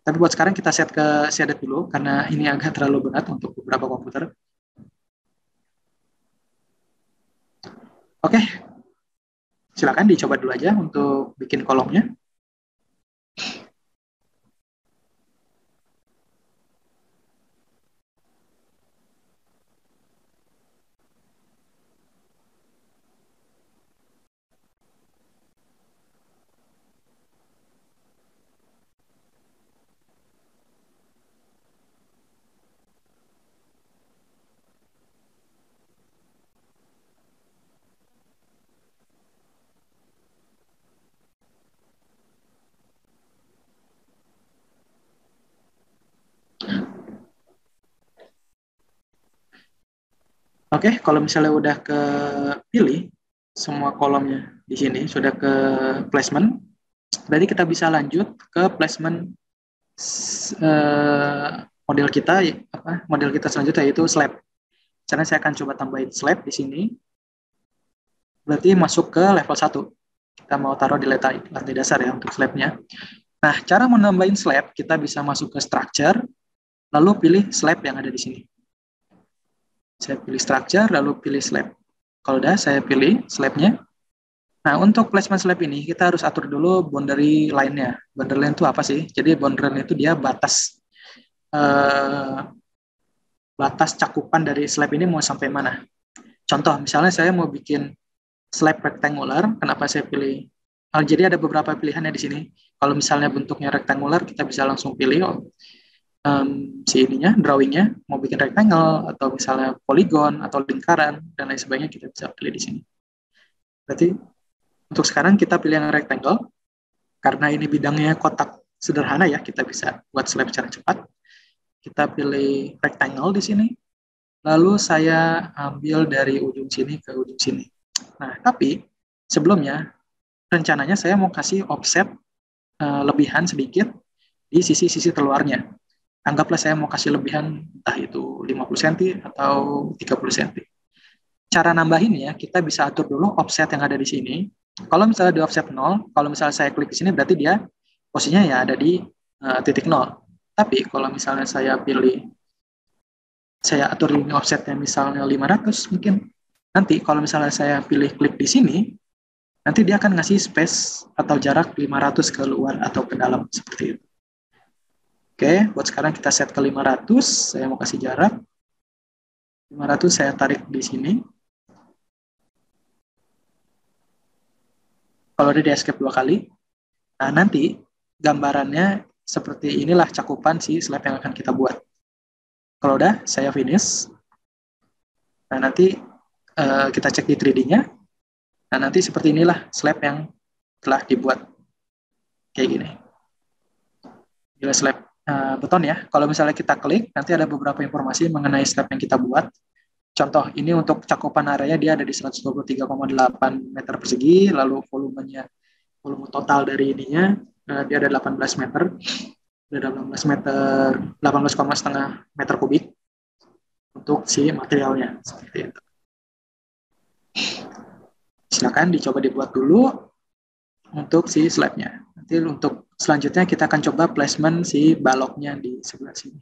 Tapi buat sekarang kita set ke shaded dulu karena ini agak terlalu berat untuk beberapa komputer. Oke, silakan dicoba dulu aja untuk bikin kolomnya. Oke, kalau misalnya udah kepilih semua kolomnya di sini, sudah ke placement, berarti kita bisa lanjut ke placement model kita selanjutnya yaitu slab. Caranya saya akan coba tambahin slab di sini. Berarti masuk ke level 1. Kita mau taruh di lantai dasar ya untuk slabnya. Nah, cara menambahin slab, kita bisa masuk ke structure, lalu pilih slab yang ada di sini. Saya pilih structure, lalu pilih slab. Kalau udah, saya pilih slabnya. Nah, untuk placement slab ini, kita harus atur dulu boundary line-nya. Boundary line itu apa sih? Jadi, boundary line itu dia eh, batas cakupan dari slab ini mau sampai mana. Contoh, misalnya saya mau bikin slab rectangular, kenapa saya pilih? Jadi ada beberapa pilihannya di sini. Kalau misalnya bentuknya rectangular, kita bisa langsung pilih si ininya, drawingnya, mau bikin rectangle, atau misalnya polygon, atau lingkaran, dan lain sebagainya, kita bisa pilih di sini. Berarti untuk sekarang kita pilih yang rectangle, karena ini bidangnya kotak sederhana ya, kita bisa buat slab secara cepat. Kita pilih rectangle di sini, lalu saya ambil dari ujung sini ke ujung sini. Nah, tapi sebelumnya, rencananya saya mau kasih offset lebihan sedikit di sisi-sisi keluarnya. Anggaplah saya mau kasih lebihan entah itu 50 cm atau 30 cm. Cara nambahinnya, kita bisa atur dulu offset yang ada di sini. Kalau misalnya di offset 0, kalau misalnya saya klik di sini, berarti dia posisinya ya ada di titik 0. Tapi kalau misalnya saya atur ini offsetnya misalnya 500 mungkin. Nanti kalau misalnya saya pilih klik di sini, nanti dia akan ngasih space atau jarak 500 ke luar atau ke dalam seperti itu. Oke, buat sekarang kita set ke 500, saya mau kasih jarak. 500 saya tarik di sini. Kalau udah di escape 2 kali, nah nanti gambarannya seperti inilah cakupan si slab yang akan kita buat. Kalau udah, saya finish. Nah nanti kita cek di 3D-nya. Nah nanti seperti inilah slab yang telah dibuat. Kayak gini. Ini slab beton ya. Kalau misalnya kita klik, nanti ada beberapa informasi mengenai slab yang kita buat. Contoh, ini untuk cakupan areanya dia ada di 123,8 meter persegi, lalu volume total dari ininya, dia ada 18 meter, ada 18 meter, 18,5 meter kubik untuk si materialnya, seperti itu. Silakan dicoba dibuat dulu untuk si slabnya. Nanti untuk selanjutnya kita akan coba placement si baloknya di sebelah sini.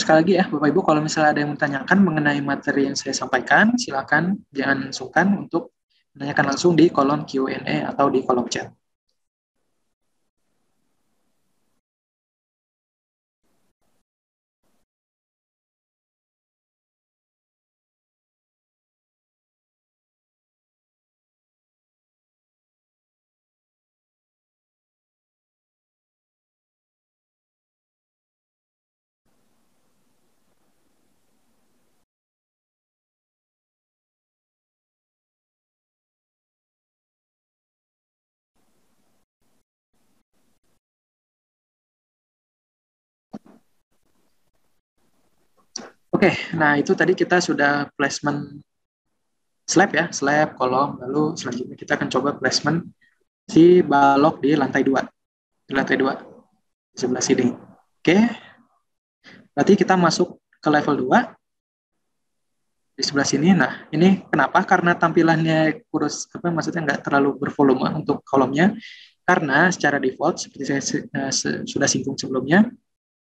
Sekali lagi ya, Bapak Ibu, kalau misalnya ada yang menanyakan mengenai materi yang saya sampaikan, silakan jangan sungkan untuk menanyakan langsung di kolom Q&A atau di kolom chat. Oke, nah itu tadi kita sudah placement slab ya, slab, kolom, lalu selanjutnya kita akan coba placement si balok di lantai 2. Di lantai 2, di sebelah sini. Oke, berarti kita masuk ke level 2, di sebelah sini. Nah, ini kenapa? Karena tampilannya kurus, maksudnya nggak terlalu bervolume untuk kolomnya. Karena secara default, seperti saya sudah singgung sebelumnya,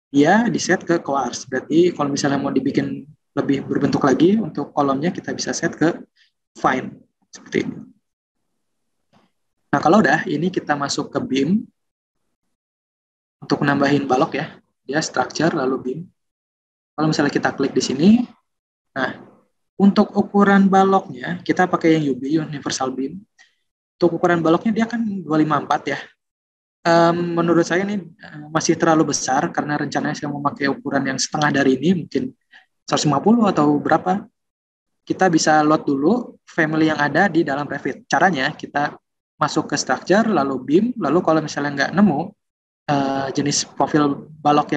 dia di-set ke coarse. Berarti kalau misalnya mau dibikin lebih berbentuk lagi, untuk kolomnya kita bisa set ke fine. Seperti ini. Nah, kalau udah, ini kita masuk ke beam. Untuk nambahin balok ya, dia structure, lalu beam. Kalau misalnya kita klik di sini, nah, untuk ukuran baloknya, kita pakai yang UB, Universal Beam. Untuk ukuran baloknya dia kan 254 ya. Menurut saya ini masih terlalu besar karena rencananya saya memakai ukuran yang setengah dari ini, mungkin 150 atau berapa. Kita bisa load dulu family yang ada di dalam Revit. Caranya kita masuk ke structure, lalu beam, lalu kalau misalnya nggak nemu jenis profil balok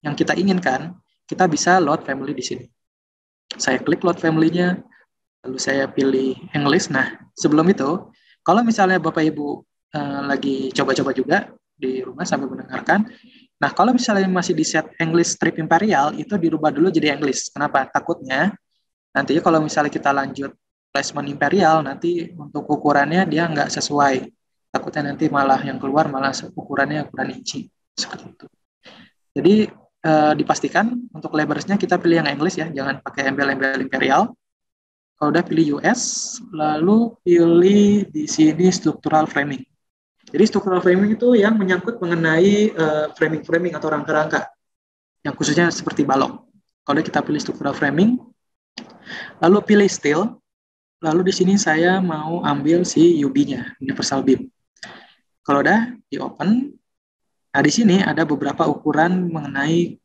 yang kita inginkan, kita bisa load family di sini. Saya klik load family-nya, lalu saya pilih English. Nah, sebelum itu, kalau misalnya Bapak Ibu lagi coba-coba juga di rumah sambil mendengarkan, nah kalau misalnya masih di set English strip imperial, itu dirubah dulu jadi English. Kenapa? Takutnya nanti kalau misalnya kita lanjut placement imperial, nanti untuk ukurannya dia nggak sesuai. Takutnya nanti malah yang keluar malah ukurannya ukuran inci. Seperti itu. Jadi dipastikan untuk labersnya kita pilih yang English ya, jangan pakai embel-embel imperial. Kalau udah pilih US, lalu pilih di sini structural framing. Jadi structural framing itu yang menyangkut mengenai framing-framing atau rangka-rangka, yang khususnya seperti balok. Kalau kita pilih structural framing, lalu pilih steel, lalu di sini saya mau ambil si UB-nya, universal beam. Kalau udah di open, nah di sini ada beberapa ukuran mengenai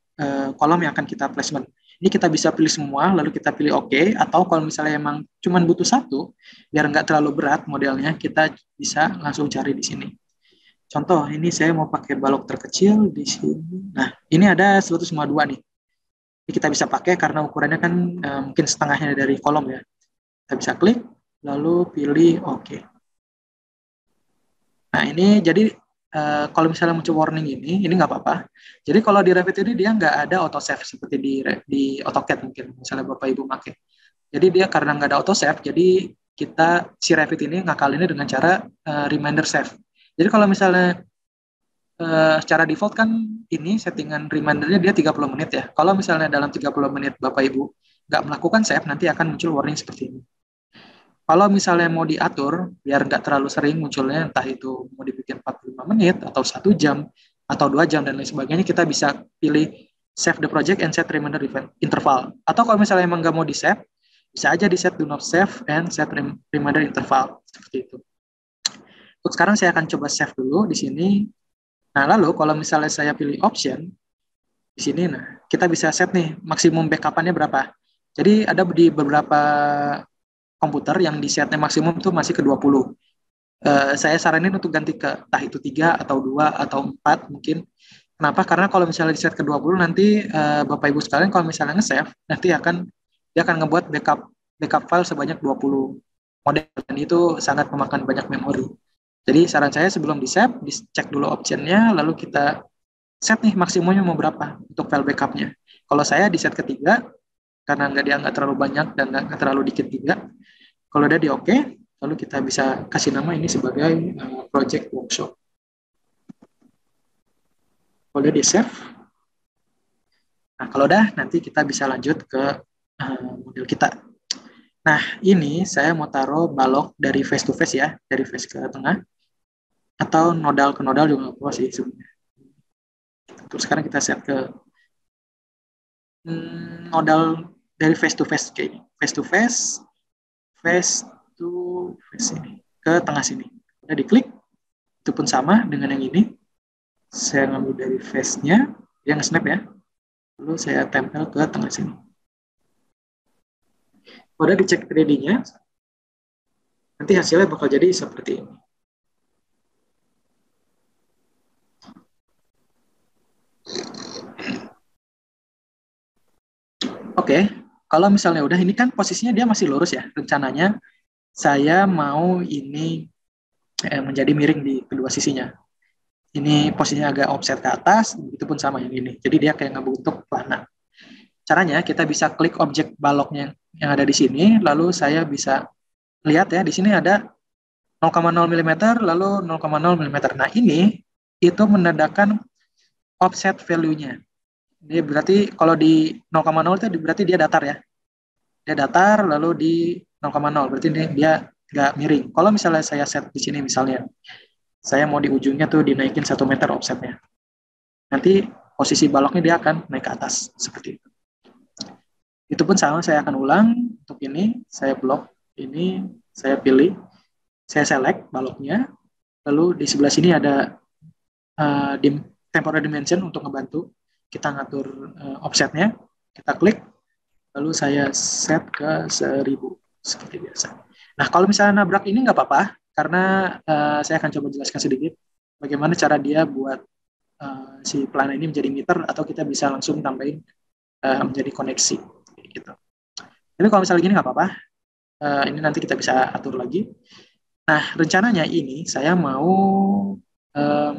kolom yang akan kita placement. Ini kita bisa pilih semua, lalu kita pilih OK, atau kalau misalnya emang cuma butuh satu, biar nggak terlalu berat modelnya, kita bisa langsung cari di sini. Contoh, ini saya mau pakai balok terkecil di sini. Nah, ini ada 152 nih. Ini kita bisa pakai karena ukurannya kan mungkin setengahnya dari kolom ya. Kita bisa klik, lalu pilih OK. Nah, ini jadi kalau misalnya muncul warning ini nggak apa-apa. Jadi kalau di Revit ini dia nggak ada auto save seperti di AutoCAD mungkin, misalnya Bapak Ibu pakai. Jadi dia karena nggak ada auto save, jadi si Revit ini ngakalinnya dengan cara reminder save. Jadi kalau misalnya secara default kan ini settingan remindernya dia 30 menit ya. Kalau misalnya dalam 30 menit Bapak Ibu nggak melakukan save, nanti akan muncul warning seperti ini. Kalau misalnya mau diatur, biar nggak terlalu sering munculnya, entah itu mau dibikin 45 menit, atau 1 jam, atau 2 jam, dan lain sebagainya, kita bisa pilih save the project and set reminder interval. Atau kalau misalnya emang nggak mau di-save, bisa aja di-set do not save and set reminder interval. Seperti itu. Untuk sekarang saya akan coba save dulu di sini. Nah, lalu kalau misalnya saya pilih option, di sini, nah kita bisa set nih, maksimum backup-annya berapa. Jadi ada di beberapa komputer yang di setnya maksimum tuh masih ke 20. Saya saranin untuk ganti ke entah itu 3 atau 2 atau 4 mungkin. Kenapa? Karena kalau misalnya di set ke 20 nanti Bapak Ibu sekalian kalau misalnya nge-save nanti dia akan ngebuat backup file sebanyak 20 model dan itu sangat memakan banyak memori. Jadi saran saya sebelum di-save, dicek dulu optionnya lalu kita set nih maksimumnya mau berapa untuk file backupnya. Kalau saya di set ketiga karena dia nggak terlalu banyak dan nggak terlalu dikit juga. Kalau udah di OK, lalu kita bisa kasih nama ini sebagai project workshop. Kalau udah di save, nah kalau udah nanti kita bisa lanjut ke model kita. Nah ini saya mau taruh balok dari face to face ya, dari face ke tengah, atau nodal ke nodal juga nggak apa sih sebenarnya. Terus sekarang kita set ke nodal dari face to face kayak ini, face to face ini ke tengah sini. Udah diklik, itu pun sama dengan yang ini. Saya ngambil dari face-nya, dia nge-snap ya. Lalu saya tempel ke tengah sini. Udah dicek 3D-nya, nanti hasilnya bakal jadi seperti ini. Oke, kalau misalnya udah ini kan posisinya dia masih lurus ya. Rencananya saya mau ini menjadi miring di kedua sisinya. Ini posisinya agak offset ke atas, itu pun sama yang ini. Jadi dia kayak ngebentuk pelana. Caranya kita bisa klik objek baloknya yang ada di sini, lalu saya bisa lihat ya di sini ada 0,0 mm lalu 0,0 mm. Nah ini itu menandakan offset value-nya. Ini berarti kalau di 0,0 itu berarti dia datar ya. Dia datar lalu di 0,0 berarti dia nggak miring. Kalau misalnya saya set di sini misalnya, saya mau di ujungnya tuh dinaikin 1 meter offsetnya. Nanti posisi baloknya dia akan naik ke atas seperti itu. Itu pun sama saya akan ulang untuk ini, saya blok ini, saya pilih, saya select baloknya, lalu di sebelah sini ada temporary dimension untuk ngebantu kita ngatur offsetnya, kita klik, lalu saya set ke 1000 seperti biasa. Nah kalau misalnya nabrak ini nggak apa-apa, karena saya akan coba jelaskan sedikit bagaimana cara dia buat si pelana ini menjadi meter, atau kita bisa langsung tambahin menjadi koneksi gitu. Tapi kalau misalnya gini nggak apa-apa, ini nanti kita bisa atur lagi. Nah, rencananya ini saya mau um,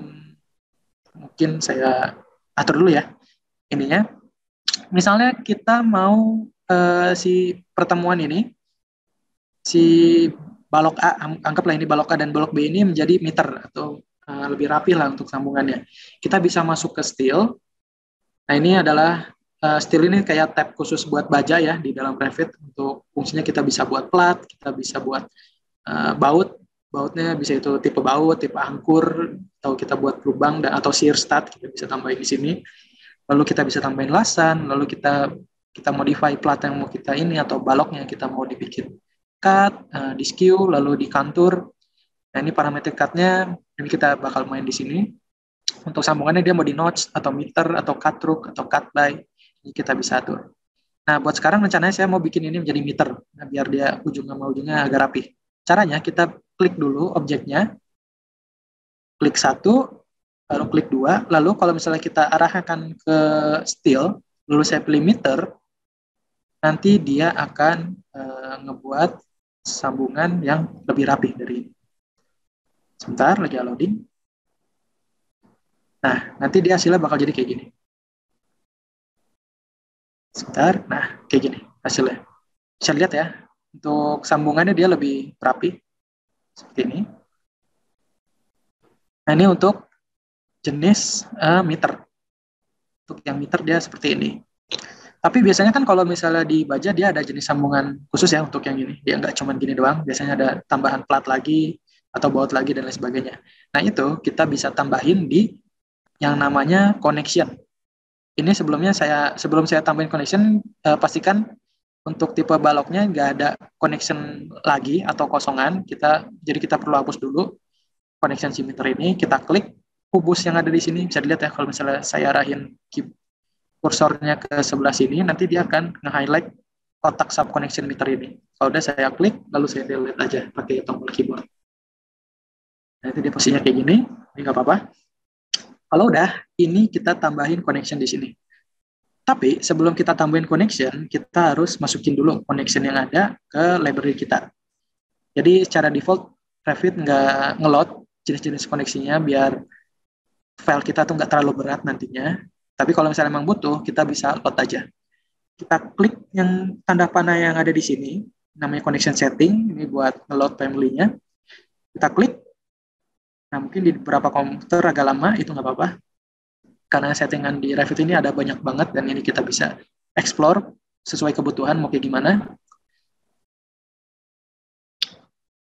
mungkin saya atur dulu ya ininya. Misalnya kita mau si pertemuan ini, si balok A, anggaplah ini balok A dan balok B ini menjadi meter atau lebih rapi lah untuk sambungannya. Kita bisa masuk ke steel. Nah, ini adalah steel ini kayak tab khusus buat baja ya di dalam Revit. Untuk fungsinya kita bisa buat plat, kita bisa buat baut. Bautnya bisa itu tipe baut, tipe angkur, atau kita buat lubang atau shear stud, kita bisa tambahin di sini. Lalu kita bisa tambahin lasan, lalu kita modify plat yang mau kita ini, atau baloknya kita mau dibikin cut, di skew, lalu di contour. Nah, ini parameter cut-nya, ini kita bakal main di sini. Untuk sambungannya dia mau di notch, atau meter, atau cut through, atau cut by, ini kita bisa atur. Nah, buat sekarang rencananya saya mau bikin ini menjadi meter, nah, biar dia ujung sama ujungnya agak rapi. Caranya kita klik dulu objeknya, klik 1, lalu klik 2, lalu kalau misalnya kita arahkan ke steel, lalu saya pilih meter, nanti dia akan ngebuat sambungan yang lebih rapi dari ini. Sebentar, lagi loading. Nah, nanti dia hasilnya bakal jadi kayak gini. Sebentar, nah kayak gini hasilnya. Bisa lihat ya, untuk sambungannya dia lebih rapi, seperti ini. Nah, ini untuk jenis meter. Untuk yang meter dia seperti ini. Tapi biasanya kan kalau misalnya di baja dia ada jenis sambungan khusus ya untuk yang ini. Dia nggak cuma gini doang, biasanya ada tambahan plat lagi, atau baut lagi, dan lain sebagainya. Nah, itu kita bisa tambahin di yang namanya connection. Ini sebelum saya tambahin connection, pastikan untuk tipe baloknya nggak ada connection lagi atau kosongan. Jadi kita perlu hapus dulu connection si meter ini. Kita klik kubus yang ada di sini, bisa dilihat ya kalau misalnya saya arahin kursornya ke sebelah sini, nanti dia akan nge-highlight kotak sub connection meter ini. Kalau udah saya klik, lalu saya delete aja pakai tombol keyboard. Nah, itu dia posisinya kayak gini, ini nggak apa-apa. Kalau udah, ini kita tambahin connection di sini. Tapi sebelum kita tambahin connection, kita harus masukin dulu connection yang ada ke library kita. Jadi secara default, Revit nggak nge-load jenis-jenis koneksinya biar file kita tuh nggak terlalu berat nantinya. Tapi kalau misalnya memang butuh, kita bisa load aja. Kita klik yang tanda panah yang ada di sini, namanya connection setting, ini buat nge-load family-nya. Kita klik. Nah, mungkin di beberapa komputer agak lama, itu nggak apa-apa. Karena settingan di Revit ini ada banyak banget, dan ini kita bisa explore sesuai kebutuhan mau kayak gimana.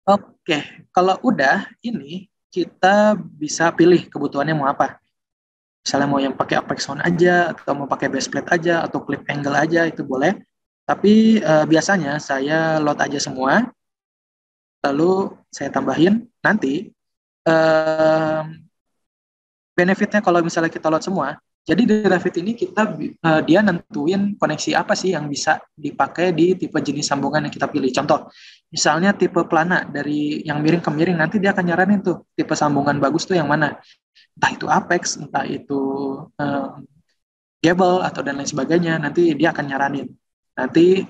Oke, kalau udah, ini kita bisa pilih kebutuhannya mau apa. Misalnya mau yang pakai apex sound aja, atau mau pakai base plate aja, atau clip angle aja, itu boleh. Tapi biasanya saya load aja semua, lalu saya tambahin. Nanti benefitnya kalau misalnya kita load semua, jadi di Revit ini dia nentuin koneksi apa sih yang bisa dipakai di tipe jenis sambungan yang kita pilih. Contoh, misalnya tipe pelana dari yang miring ke miring, nanti dia akan nyaranin tuh tipe sambungan bagus tuh yang mana. Entah itu apex, entah itu gable, atau dan lain sebagainya. Nanti dia akan nyaranin. Nanti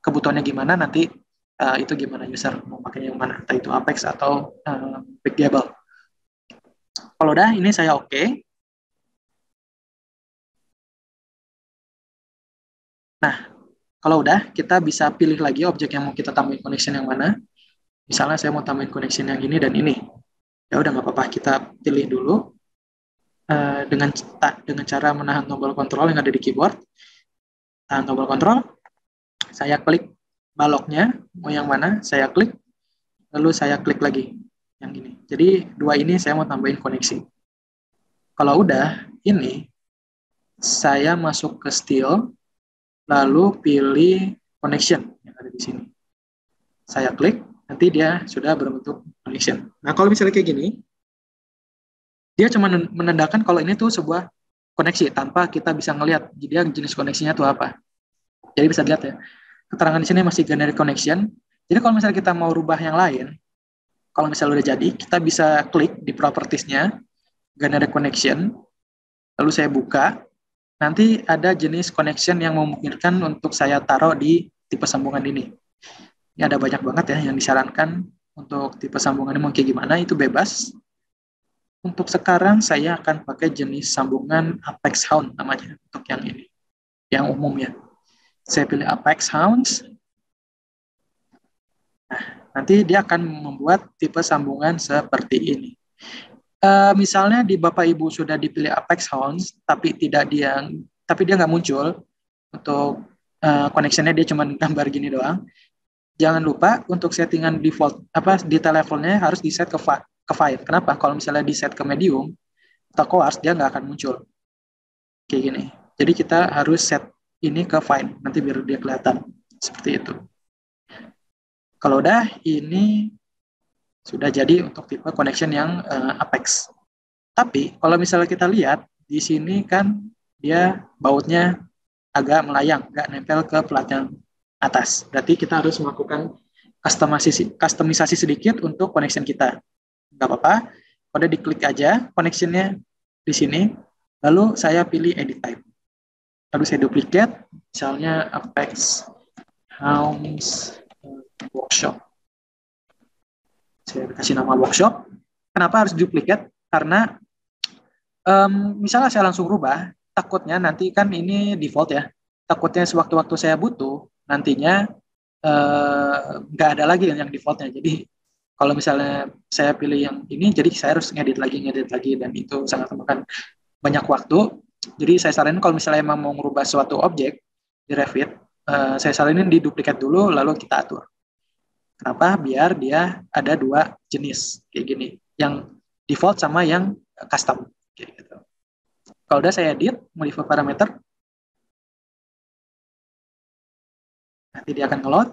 kebutuhannya gimana, nanti itu gimana user mau pakai yang mana, entah itu apex atau big gable. Kalau udah, ini saya oke. Nah, kalau udah, kita bisa pilih lagi objek yang mau kita tambahin connection yang mana. Misalnya saya mau tambahin connection yang ini dan ini. Ya udah nggak apa-apa, kita pilih dulu dengan cara menahan tombol kontrol yang ada di keyboard. Tahan tombol kontrol, saya klik baloknya, mau yang mana, saya klik, lalu saya klik lagi yang ini. Jadi dua ini saya mau tambahin koneksi. Kalau udah, ini saya masuk ke steel, lalu pilih connection yang ada di sini. Saya klik, nanti dia sudah berbentuk connection. Nah, kalau misalnya kayak gini, dia cuma menandakan kalau ini tuh sebuah koneksi tanpa kita bisa ngelihat dia jenis koneksinya tuh apa. Jadi bisa lihat ya, keterangan di sini masih generic connection. Jadi kalau misalnya kita mau rubah yang lain, kalau misalnya udah jadi, kita bisa klik di propertiesnya, generate connection, lalu saya buka, nanti ada jenis connection yang memungkinkan untuk saya taruh di tipe sambungan ini. Ini ada banyak banget ya yang disarankan untuk tipe sambungan ini mau kayak gimana, itu bebas. Untuk sekarang saya akan pakai jenis sambungan Apex Hound namanya untuk yang ini, yang umumnya. Saya pilih Apex Hounds. Nah, nanti dia akan membuat tipe sambungan seperti ini. Misalnya di Bapak Ibu sudah dipilih Apex Hounds, tapi dia nggak muncul untuk connectionnya, dia cuma gambar gini doang. Jangan lupa untuk settingan default detail levelnya harus di set ke fine. Kenapa? Kalau misalnya di set ke medium atau coarse, dia nggak akan muncul kayak gini. Jadi kita harus set ini ke fine, nanti biar dia kelihatan seperti itu. Kalau udah, ini sudah jadi untuk tipe connection yang Apex. Tapi kalau misalnya kita lihat di sini kan dia bautnya agak melayang, nggak nempel ke plat yang atas. Berarti kita harus melakukan kustomisasi sedikit untuk connection kita. Nggak apa-apa, udah diklik aja connectionnya di sini, lalu saya pilih edit type. Lalu saya duplicate, misalnya Apex Hounds Workshop. Saya kasih nama workshop. Kenapa harus duplicate? Karena misalnya saya langsung rubah, takutnya nanti kan ini default ya. Takutnya sewaktu-waktu saya butuh, nantinya nggak ada lagi yang defaultnya. Jadi kalau misalnya saya pilih yang ini, jadi saya harus ngedit lagi, dan itu sangat memakan banyak waktu. Jadi saya saranin kalau misalnya emang mau merubah suatu objek di Revit, saya saranin di duplicate dulu, lalu kita atur. Kenapa? Biar dia ada dua jenis kayak gini, yang default sama yang custom kayak gitu. Kalau udah saya edit, modify parameter, nanti dia akan nge-load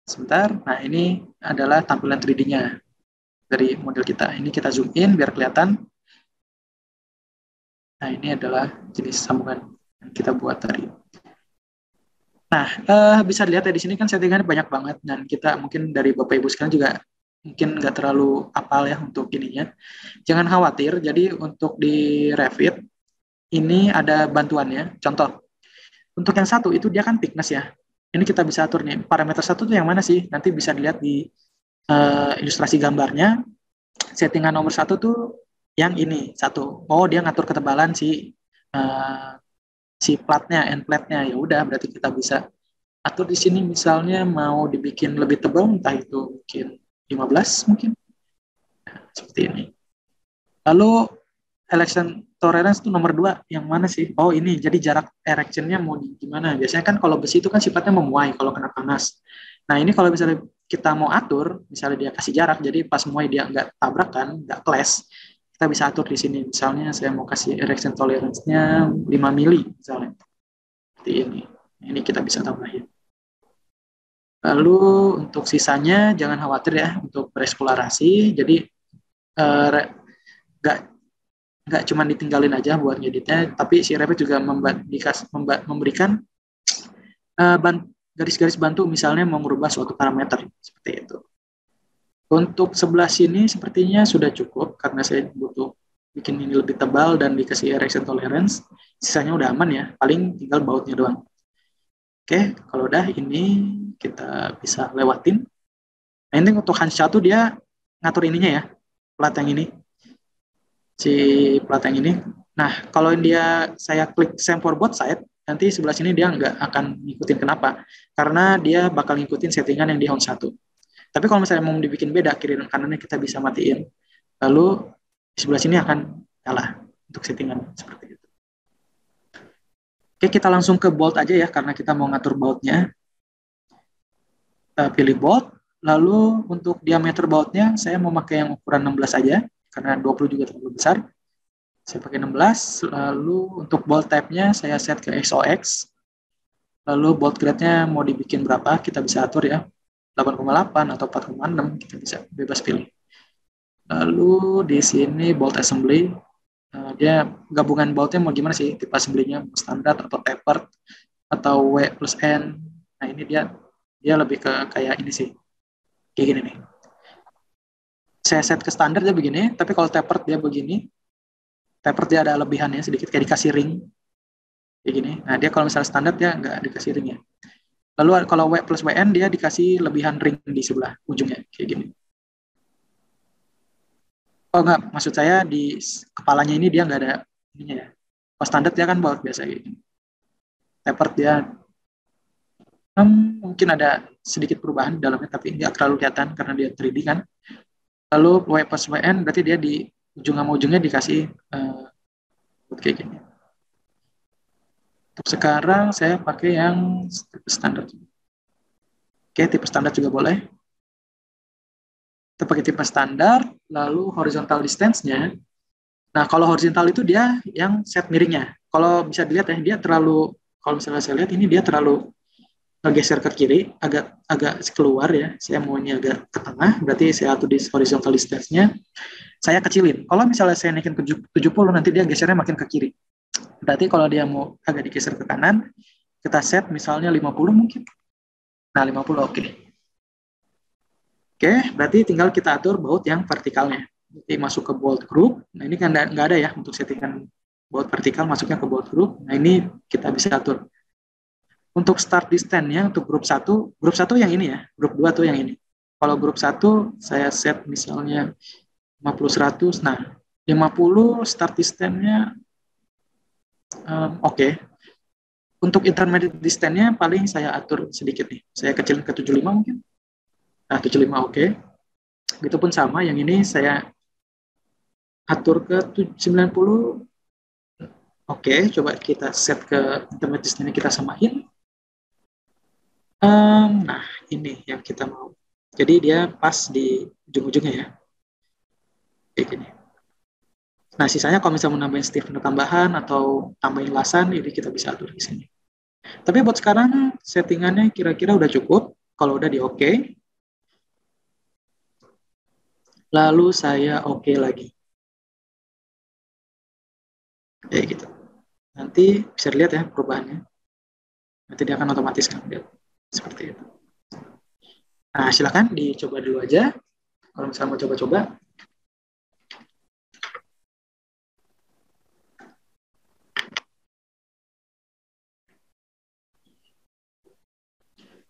sebentar. Nah, ini adalah tampilan 3D-nya dari model kita. Ini kita zoom in biar kelihatan. Nah, ini adalah jenis sambungan yang kita buat tadi. Nah, bisa dilihat ya di sini kan settingannya banyak banget, dan kita mungkin dari Bapak Ibu sekalian juga mungkin nggak terlalu apal ya untuk ininya. Jangan khawatir, jadi untuk di Revit ini ada bantuannya. Contoh, untuk yang satu itu dia kan thickness ya. Ini kita bisa atur nih, parameter satu tuh yang mana sih? Nanti bisa dilihat di ilustrasi gambarnya. Settingan nomor satu tuh yang ini, satu. Oh, dia ngatur ketebalan si platnya, end platnya. Ya udah, berarti kita bisa atur di sini, misalnya mau dibikin lebih tebal, entah itu mungkin 15 mungkin. Nah, seperti ini. Lalu election tolerance itu nomor 2, yang mana sih? Oh, ini, jadi jarak erectionnya mau gimana? Biasanya kan kalau besi itu kan sifatnya memuai kalau kena panas. Nah, ini kalau misalnya kita mau atur, misalnya dia kasih jarak, jadi pas muai dia nggak tabrakan, nggak clash, kita bisa atur di sini. Misalnya saya mau kasih erection tolerance-nya 5 mili, misalnya. Seperti ini. Ini kita bisa tambahin. Lalu untuk sisanya, jangan khawatir ya, untuk bereksplorasi. Jadi, nggak cuma ditinggalin aja buat ngeditnya, tapi si Revit juga memberikan garis-garis bantu, misalnya mau merubah suatu parameter seperti itu. Untuk sebelah sini sepertinya sudah cukup karena saya butuh bikin ini lebih tebal dan dikasih erection tolerance. Sisanya udah aman ya, paling tinggal bautnya doang. Oke, kalau udah ini kita bisa lewatin. Nah, ini untuk Hans satu dia ngatur ininya ya, plat yang ini. Si plat yang ini. Nah, kalau saya klik same for both side, nanti sebelah sini dia nggak akan ngikutin. Kenapa? Karena dia bakal ngikutin settingan yang di Hans 1. Tapi kalau misalnya mau dibikin beda, kiri dan kanannya kita bisa matiin. Lalu di sebelah sini akan nyala untuk settingan seperti itu. Oke, kita langsung ke bolt aja ya, karena kita mau ngatur boltnya. Kita pilih bolt, lalu untuk diameter boltnya, saya mau pakai yang ukuran 16 aja, karena 20 juga terlalu besar. Saya pakai 16, lalu untuk bolt type-nya saya set ke SOX. Lalu bolt grade-nya mau dibikin berapa, kita bisa atur ya. 8,8 atau 4,6, kita bisa bebas pilih. Lalu di sini bolt assembly, dia gabungan boltnya mau gimana sih, tipe assembly-nya standar atau tapered atau W plus N. Nah, ini dia lebih ke kayak ini sih, kayak gini nih. saya set ke standar dia begini, tapi kalau tapered dia begini, tapered dia ada lebihannya sedikit, kayak dikasih ring, kayak gini. Nah, dia kalau misalnya standar dia nggak dikasih ringnya. Lalu kalau W plus WN dia dikasih lebihan ring di sebelah ujungnya, kayak gini. Oh enggak, maksud saya di kepalanya ini dia nggak ada ininya ya. Kalau standar dia kan baut biasa kayak gini. Tapered dia mungkin ada sedikit perubahan di dalamnya, tapi nggak terlalu kelihatan karena dia 3D kan. Lalu W plus WN berarti dia di ujung sama ujungnya dikasih kayak gini. Untuk sekarang saya pakai yang tipe standar. Oke, tipe standar juga boleh. Kita pakai tipe standar, lalu horizontal distance-nya. Nah, kalau horizontal itu dia yang set miringnya. Kalau bisa dilihat ya, dia terlalu, kalau misalnya saya lihat ini dia terlalu ngegeser ke kiri, agak keluar ya. Saya maunya agak ke tengah, berarti saya atur di horizontal distance-nya. Saya kecilin. Kalau misalnya saya naikin ke 70, nanti dia gesernya makin ke kiri. Berarti kalau dia mau agak digeser ke kanan, kita set misalnya 50 mungkin. Nah, 50 oke. Oke, berarti tinggal kita atur baut yang vertikalnya. Jadi masuk ke bolt group. Nah, ini kan nggak ada ya untuk settingan baut vertikal masuknya ke bolt group. Nah, ini kita bisa atur. Untuk start distance-nya untuk grup 1 yang ini ya. Grup 2 tuh yang ini. Kalau grup 1 saya set misalnya 50 100. Nah, 50 start distance-nya oke. Untuk intermediate distance-nya paling saya atur sedikit nih. Saya kecilin ke 75 mungkin. Nah, 75 oke. Begitupun sama, yang ini saya atur ke 90. Oke, coba kita set ke intermediate distance-nya kita samain. Nah, ini yang kita mau. Jadi dia pas di ujung-ujungnya ya. Kayak gini. Nah, sisanya kalau misalnya mau nambahin stiffener tambahan atau tambahin lasan, ini kita bisa atur di sini. Tapi buat sekarang settingannya kira-kira udah cukup. Kalau udah di oke. Lalu saya oke lagi. Kayak gitu. Nanti bisa dilihat ya perubahannya. Nanti dia akan otomatis kan lihat seperti itu. Nah, silakan dicoba dulu aja. Kalau misalnya mau coba-coba.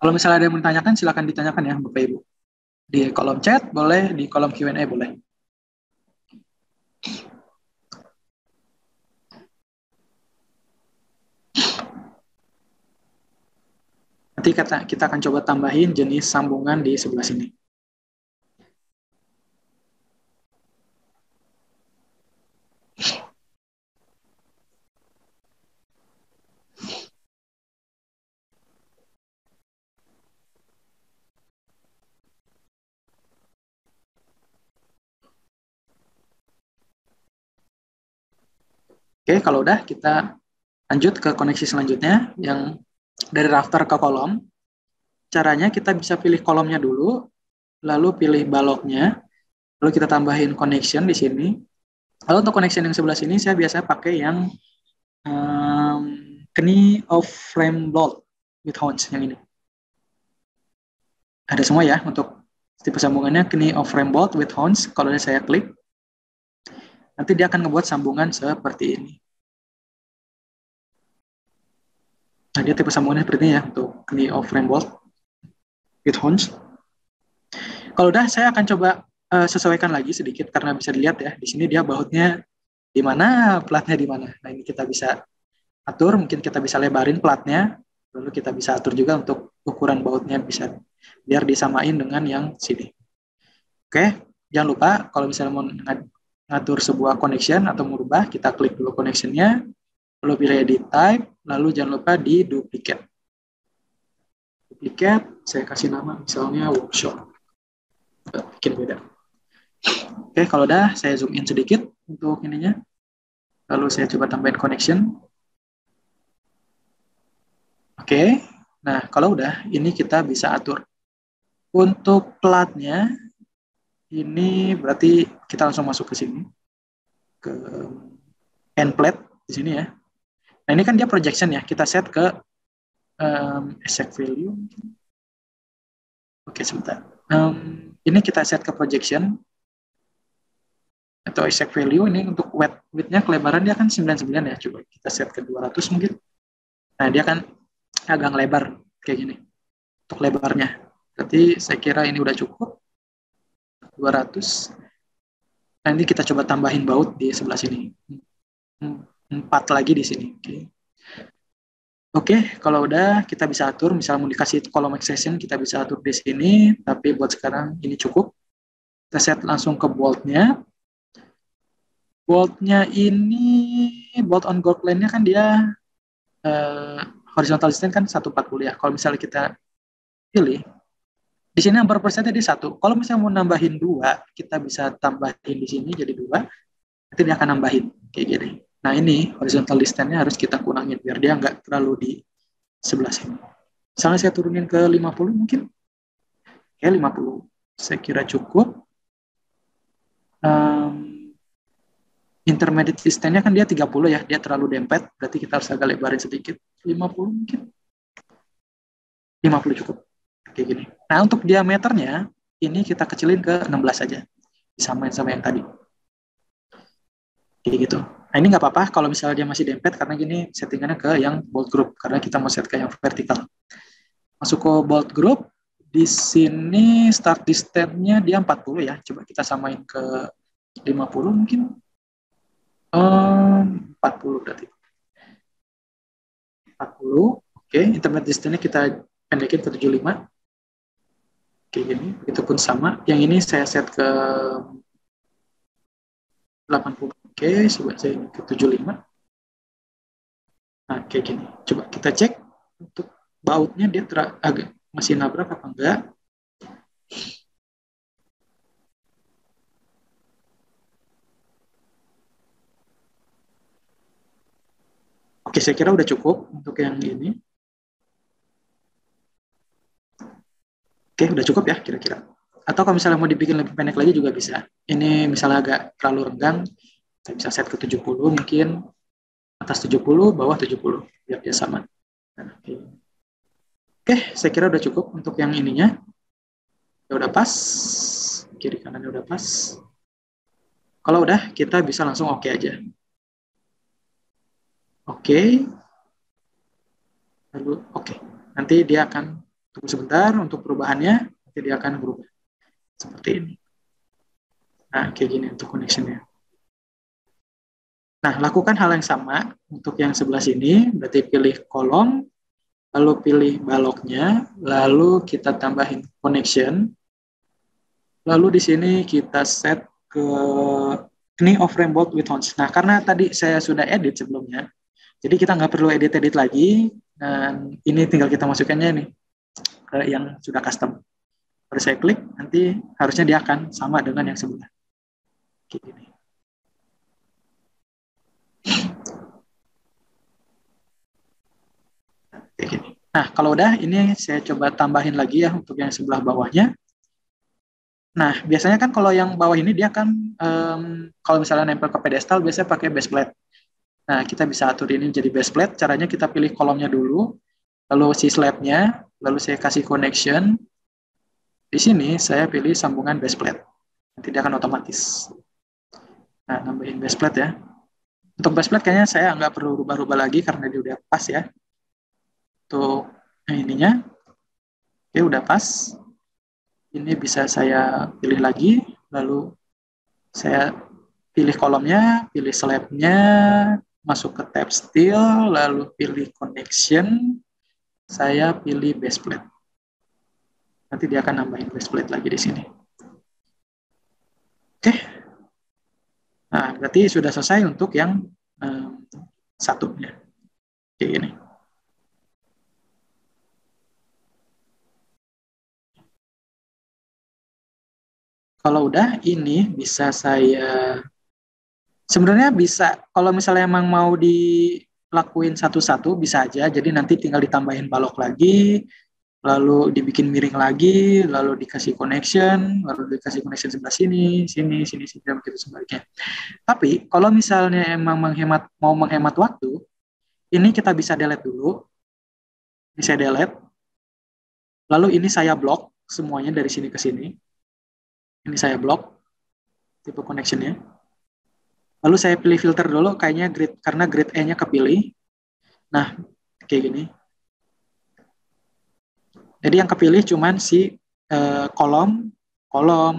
Kalau misalnya ada yang menanyakan, silakan ditanyakan ya, Bapak Ibu. Di kolom chat boleh, di kolom Q&A boleh. Nanti kita akan coba tambahin jenis sambungan di sebelah sini. Oke, kalau udah kita lanjut ke koneksi selanjutnya yang dari rafter ke kolom. Caranya kita bisa pilih kolomnya dulu, lalu pilih baloknya, lalu kita tambahin connection di sini. Lalu untuk connection yang sebelah sini saya biasa pakai yang knee of frame bolt with horns yang ini. Ada semua ya untuk tipe sambungannya knee of frame bolt with horns. Kalau saya klik, nanti dia akan ngebuat sambungan seperti ini. Nah, dia tipe sambungannya seperti ini ya untuk knee of frame bolt with horns. Kalau udah, saya akan coba sesuaikan lagi sedikit karena bisa dilihat ya di sini dia bautnya di mana, platnya di mana. Nah, ini kita bisa atur, mungkin kita bisa lebarin platnya, lalu kita bisa atur juga untuk ukuran bautnya bisa biar disamain dengan yang sini. Oke, jangan lupa kalau misalnya mau ngatur sebuah connection atau merubah, kita klik dulu connection-nya, lalu pilih edit type, lalu jangan lupa di duplicate. Duplicate, saya kasih nama misalnya workshop. Bikin beda. Oke, kalau udah saya zoom in sedikit untuk ininya. Lalu saya coba tambahin connection. Oke, nah kalau udah ini kita bisa atur. Untuk platnya ini berarti kita langsung masuk ke sini. Ke end plate di sini ya. Nah, ini kan dia projection ya. Kita set ke exact value. Oke, sebentar. Ini kita set ke projection. atau exact value ini untuk width-nya kelebaran dia kan 99 ya. Coba kita set ke 200 mungkin. Nah, dia kan agak lebar kayak gini untuk lebarnya. Berarti saya kira ini udah cukup 200. Nah, ini kita coba tambahin baut di sebelah sini. 4 lagi di sini. Oke, kalau udah kita bisa atur, misalnya mau dikasih column extension kita bisa atur di sini, tapi buat sekarang ini cukup. Kita set langsung ke bolt-nya. Bolt-nya ini, bolt on gold plane-nya kan dia horizontal distance kan 140 ya. Kalau misalnya kita pilih, di sini number persennya di 1. Kalau misalnya mau nambahin 2, kita bisa tambahin di sini jadi 2, nanti dia akan nambahin kayak gini. Nah, ini horizontal distance-nya harus kita kurangin biar dia nggak terlalu di sebelah sini. Misalnya saya turunin ke 50 mungkin. Oke, 50. Saya kira cukup. Intermediate distance-nya kan dia 30 ya, dia terlalu dempet, berarti kita harus agak lebarin sedikit. 50 mungkin. 50 cukup. Kayak gini. Nah, untuk diameternya, ini kita kecilin ke 16 aja. Disamain sama yang tadi. Kayak gitu. Nah, ini nggak apa-apa kalau misalnya dia masih dempet, karena gini settingannya ke yang bolt group, karena kita mau set ke yang vertikal. Masuk ke bolt group, di sini start distance-nya dia 40 ya. Coba kita samain ke 50 mungkin. 40 berarti. 40. Oke, intermediate distance-nya kita pendekin ke 75. Kayak gini. Itu pun sama. Yang ini saya set ke 80. Oke, coba saya ke 75. Nah, kayak gini. Coba kita cek untuk bautnya dia agak masih nabrak apa enggak. Oke, saya kira udah cukup untuk yang ini. Oke, udah cukup ya kira-kira. Atau kalau misalnya mau dibikin lebih pendek lagi juga bisa. Ini misalnya agak terlalu renggang, saya bisa set ke 70 mungkin. Atas 70, bawah 70. Biar dia sama. Oke, saya kira udah cukup untuk yang ininya. Ya udah pas. Kiri kanannya udah pas. Kalau udah, kita bisa langsung oke aja. Oke. Lalu oke. Nanti dia akan tunggu sebentar untuk perubahannya. Nanti dia akan berubah. Seperti ini. Nah, kayak gini untuk connection-nya. Nah, lakukan hal yang sama untuk yang sebelah sini. Berarti pilih kolom, lalu pilih baloknya, lalu kita tambahin connection. Lalu di sini kita set ke knee of frame bolt with horns. Nah, karena tadi saya sudah edit sebelumnya, jadi kita nggak perlu edit-edit lagi. Dan ini tinggal kita masukkannya nih ke yang sudah custom. Baru saya klik, nanti harusnya dia akan sama dengan yang sebelah. Gini. Nah, kalau udah, ini saya coba tambahin lagi ya untuk yang sebelah bawahnya. Nah, biasanya kan kalau yang bawah ini dia kan, kalau misalnya nempel ke pedestal, biasanya pakai base plate. Nah, kita bisa atur ini jadi base plate. Caranya kita pilih kolomnya dulu, lalu si slabnya, lalu saya kasih connection. Di sini saya pilih sambungan base plate. Nanti dia akan otomatis. Nah, nambahin base plate ya. Untuk base plate kayaknya saya nggak perlu rubah-rubah lagi karena dia udah pas ya. Untuk ininya, oke udah pas. Ini bisa saya pilih lagi, lalu saya pilih kolomnya, pilih slabnya, masuk ke tab steel, lalu pilih connection, saya pilih base plate. Nanti dia akan nambahin base plate lagi di sini. Oke. Nah, berarti sudah selesai untuk yang satunya. Kayak gini. Kalau udah, ini bisa saya sebenarnya bisa, kalau misalnya emang mau dilakuin satu-satu, bisa aja. Jadi nanti tinggal ditambahin balok lagi, lalu dibikin miring lagi, lalu dikasih connection, lalu dikasih connection sebelah sini, sini, sini, sini, dan begitu sebaliknya. Tapi kalau misalnya emang mau menghemat waktu, ini kita bisa delete dulu. Ini saya delete. Lalu ini saya blok semuanya dari sini ke sini. Ini saya blok tipe connection-nya. Lalu saya pilih filter dulu, kayaknya grid, karena grid E-nya kepilih. Nah, kayak gini. Jadi yang kepilih cuman si kolom,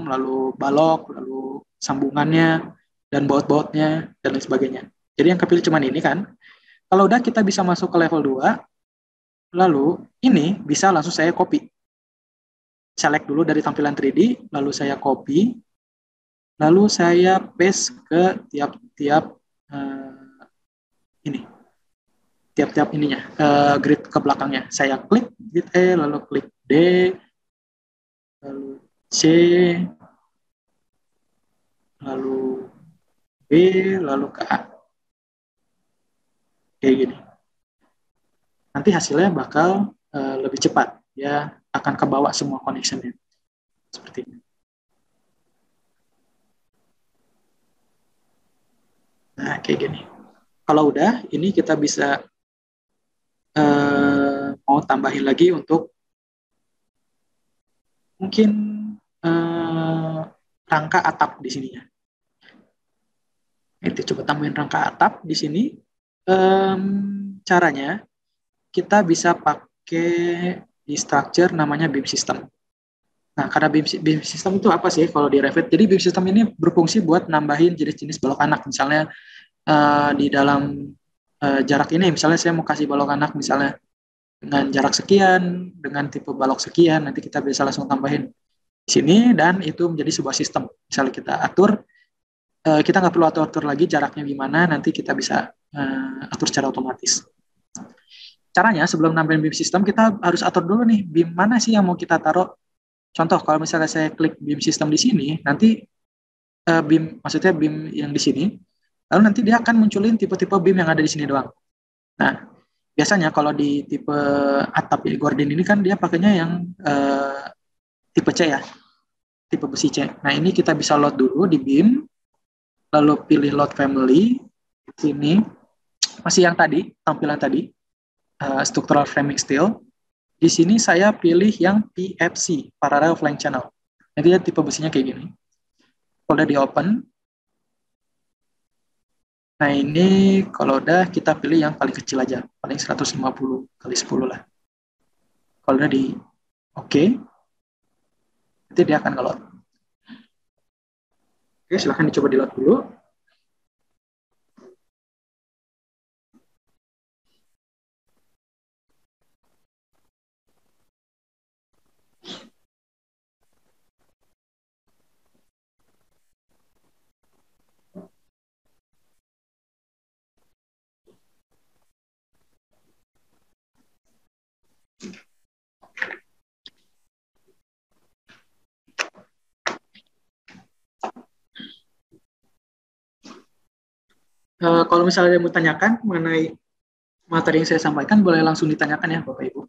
lalu balok, lalu sambungannya, dan baut-bautnya, dan lain sebagainya. Jadi yang kepilih cuman ini kan. Kalau udah kita bisa masuk ke level 2, lalu ini bisa langsung saya copy. Select dulu dari tampilan 3D, lalu saya copy, lalu saya paste ke tiap-tiap ini, tiap-tiap ininya, grid ke belakangnya. Saya klik grid E, lalu klik D, lalu C, lalu B, lalu ke A. Kayak gini. Nanti hasilnya bakal lebih cepat. Ya akan kebawa semua connectionnya. Seperti ini. Nah, kayak gini. Kalau udah, ini kita bisa mau tambahin lagi untuk mungkin rangka atap di sininya. Itu coba tambahin rangka atap di sini. Caranya kita bisa pakai di structure namanya beam system. Nah, karena beam system itu apa sih kalau di Revit? Jadi beam system ini berfungsi buat nambahin jenis-jenis balok anak. Misalnya di dalam jarak ini, misalnya saya mau kasih balok anak misalnya dengan jarak sekian, dengan tipe balok sekian, nanti kita bisa langsung tambahin di sini dan itu menjadi sebuah sistem. Misalnya kita atur, kita nggak perlu atur-atur lagi jaraknya gimana, nanti kita bisa atur secara otomatis. Caranya sebelum nambahin beam system, kita harus atur dulu nih, beam mana sih yang mau kita taruh. Contoh, kalau misalnya saya klik beam system di sini, nanti maksudnya beam yang di sini, lalu nanti dia akan munculin tipe-tipe beam yang ada di sini doang. Nah, biasanya kalau di tipe atap Gordon ini kan dia pakainya yang tipe C ya, tipe besi C. Nah, ini kita bisa load dulu di beam, lalu pilih load family, di sini masih yang tadi, tampilan tadi, structural framing steel. Di sini saya pilih yang PFC, parallel flank channel. Jadi ya tipe besinya kayak gini. Kalau udah di open, nah ini kalau udah kita pilih yang paling kecil aja, paling 150 kali 10 lah. Kalau udah di oke, nanti dia akan nge-load. Oke, silahkan dicoba di load dulu. Kalau misalnya mau tanyakan mengenai materi yang saya sampaikan, boleh langsung ditanyakan ya Bapak Ibu.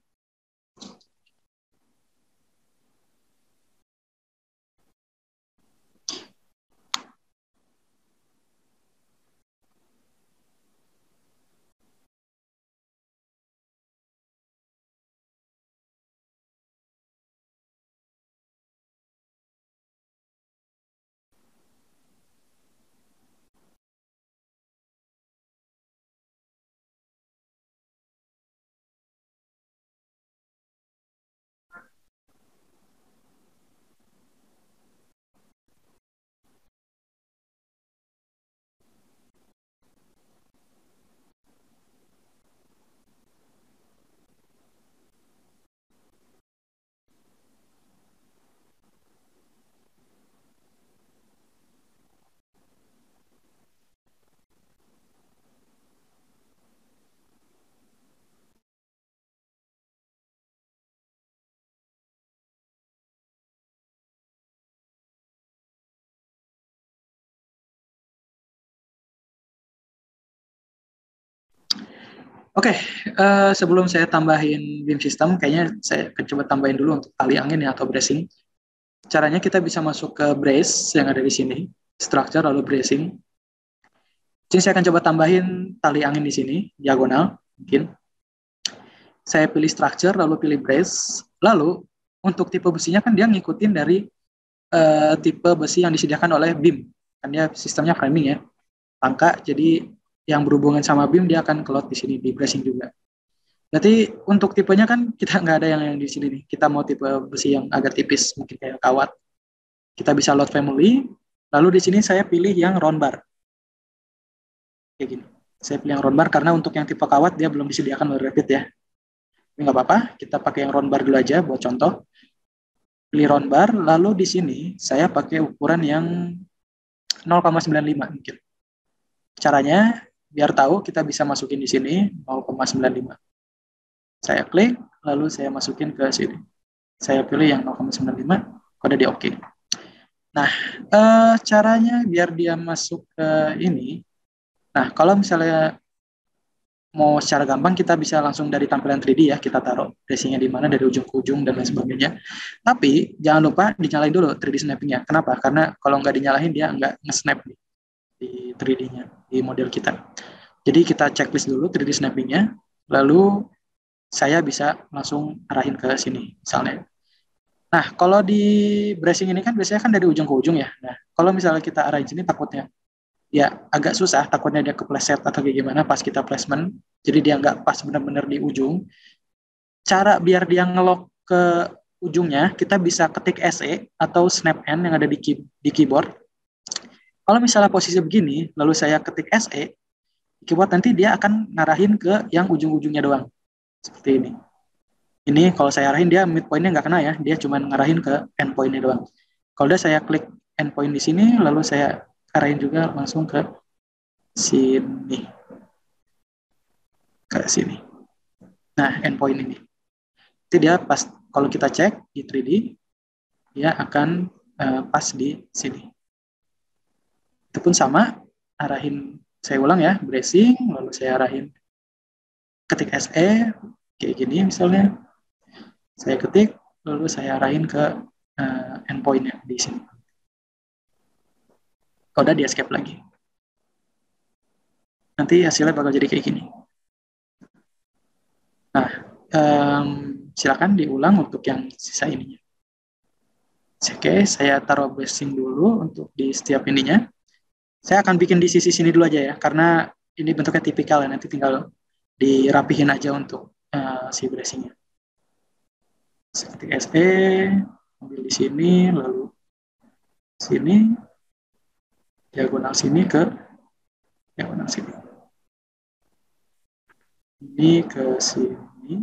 Oke, sebelum saya tambahin beam system, kayaknya saya akan coba tambahin dulu untuk tali angin ya atau bracing. Caranya kita bisa masuk ke brace yang ada di sini, structure lalu bracing. Jadi saya akan coba tambahin tali angin di sini, diagonal mungkin. Saya pilih structure lalu pilih brace. Lalu untuk tipe besinya kan dia ngikutin dari tipe besi yang disediakan oleh beam. Kan dia sistemnya framing ya. rangka, jadi yang berhubungan sama beam dia akan ke load di sini, di bracing juga. Berarti untuk tipenya kan kita nggak ada yang di sini nih. Kita mau tipe besi yang agak tipis, mungkin kayak kawat. Kita bisa load family. Lalu di sini saya pilih yang round bar. Kayak gini. Saya pilih yang round bar karena untuk yang tipe kawat dia belum disediakan oleh Revit ya. Ini nggak apa-apa. Kita pakai yang round bar dulu aja buat contoh. Pilih round bar. Lalu di sini saya pakai ukuran yang 0,95 mungkin. Caranya biar tahu kita bisa masukin di sini 0,95. Saya klik, lalu saya masukin ke sini. Saya pilih yang 0,95, kode dia oke. Nah, caranya biar dia masuk ke ini. Nah, kalau misalnya mau secara gampang, kita bisa langsung dari tampilan 3D ya, kita taruh racing-nya di mana, dari ujung ke ujung, dan lain sebagainya. Tapi, jangan lupa dinyalain dulu 3D snapping-nya. Kenapa? Karena kalau nggak dinyalain, dia nggak nge-snap di 3D-nya, di model kita. Jadi, kita checklist dulu 3D snapping-nya, lalu saya bisa langsung arahin ke sini misalnya. Nah, kalau di bracing ini kan biasanya kan dari ujung ke ujung ya. Nah, kalau misalnya kita arahin sini takutnya ya agak susah, takutnya dia kepleset atau kayak gimana pas kita placement. Jadi dia nggak pas benar-benar di ujung. Cara biar dia ngelok ke ujungnya, kita bisa ketik SE atau snap N yang ada di keyboard. Kalau misalnya posisi begini, lalu saya ketik SE, keyboard nanti dia akan ngarahin ke yang ujung-ujungnya doang. Seperti ini. Ini kalau saya arahin dia midpoint-nya nggak kena ya, dia cuma ngarahin ke endpoint-nya doang. Kalau udah saya klik endpoint di sini, lalu saya arahin juga langsung ke sini. Ke sini. Nah, endpoint ini. Jadi dia pas, kalau kita cek di 3D, dia akan pas di sini. Itu pun sama, arahin, saya ulang ya, bracing, lalu saya arahin ketik SE, kayak gini misalnya. Saya ketik, lalu saya arahin ke endpoint-nya di sini. Kalau udah di escape lagi. Nanti hasilnya bakal jadi kayak gini. Nah, silakan diulang untuk yang sisa ininya. Oke, saya taruh bracing dulu untuk di setiap ininya. Saya akan bikin di sisi sini dulu aja ya, karena ini bentuknya tipikal ya, nanti tinggal dirapihin aja untuk si bracingnya. Seperti SE, ambil di sini, lalu sini, diagonal sini ke diagonal sini. Ini ke sini,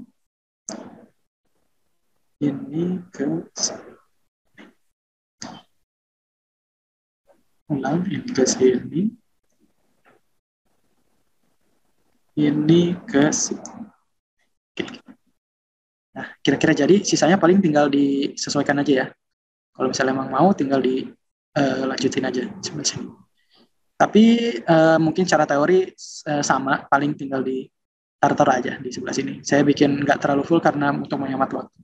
ini ke sini. Ulang, ini ke sini, ini ke sini. Oke. Nah, kira-kira jadi, sisanya paling tinggal disesuaikan aja ya. Kalau misalnya emang mau, tinggal dilanjutin aja sebelah sini. Tapi mungkin cara teori sama, paling tinggal taruh aja di sebelah sini. Saya bikin nggak terlalu full karena untuk menghemat waktu.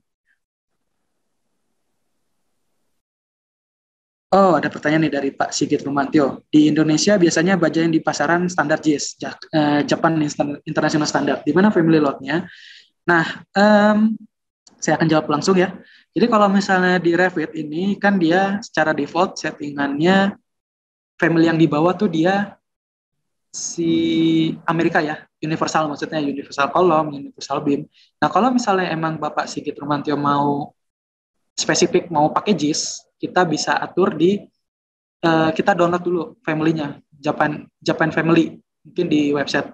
Oh, ada pertanyaan nih dari Pak Sigit Rumantio. Di Indonesia biasanya baja yang di pasaran standar JIS, Japan International Standard. Di mana family lot-nya? Nah, saya akan jawab langsung ya. Jadi kalau misalnya di Revit ini kan dia secara default settingannya family yang di bawah tuh dia si Amerika ya, universal maksudnya universal kolom, universal beam. Nah kalau misalnya emang Bapak Sigit Rumantio mau spesifik mau pakai JIS, kita bisa atur di kita download dulu family-nya Japan Family mungkin di website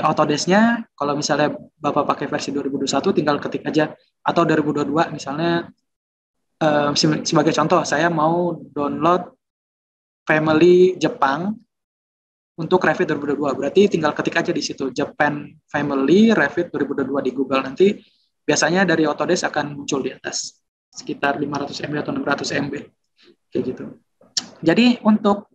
Autodesk-nya. Kalau misalnya Bapak pakai versi 2021 tinggal ketik aja, atau 2022 misalnya sebagai contoh saya mau download family Jepang untuk Revit 2022. Berarti tinggal ketik aja di situ Japan Family Revit 2022 di Google, nanti biasanya dari Autodesk akan muncul di atas sekitar 500 MB atau 600 MB kayak gitu. Jadi untuk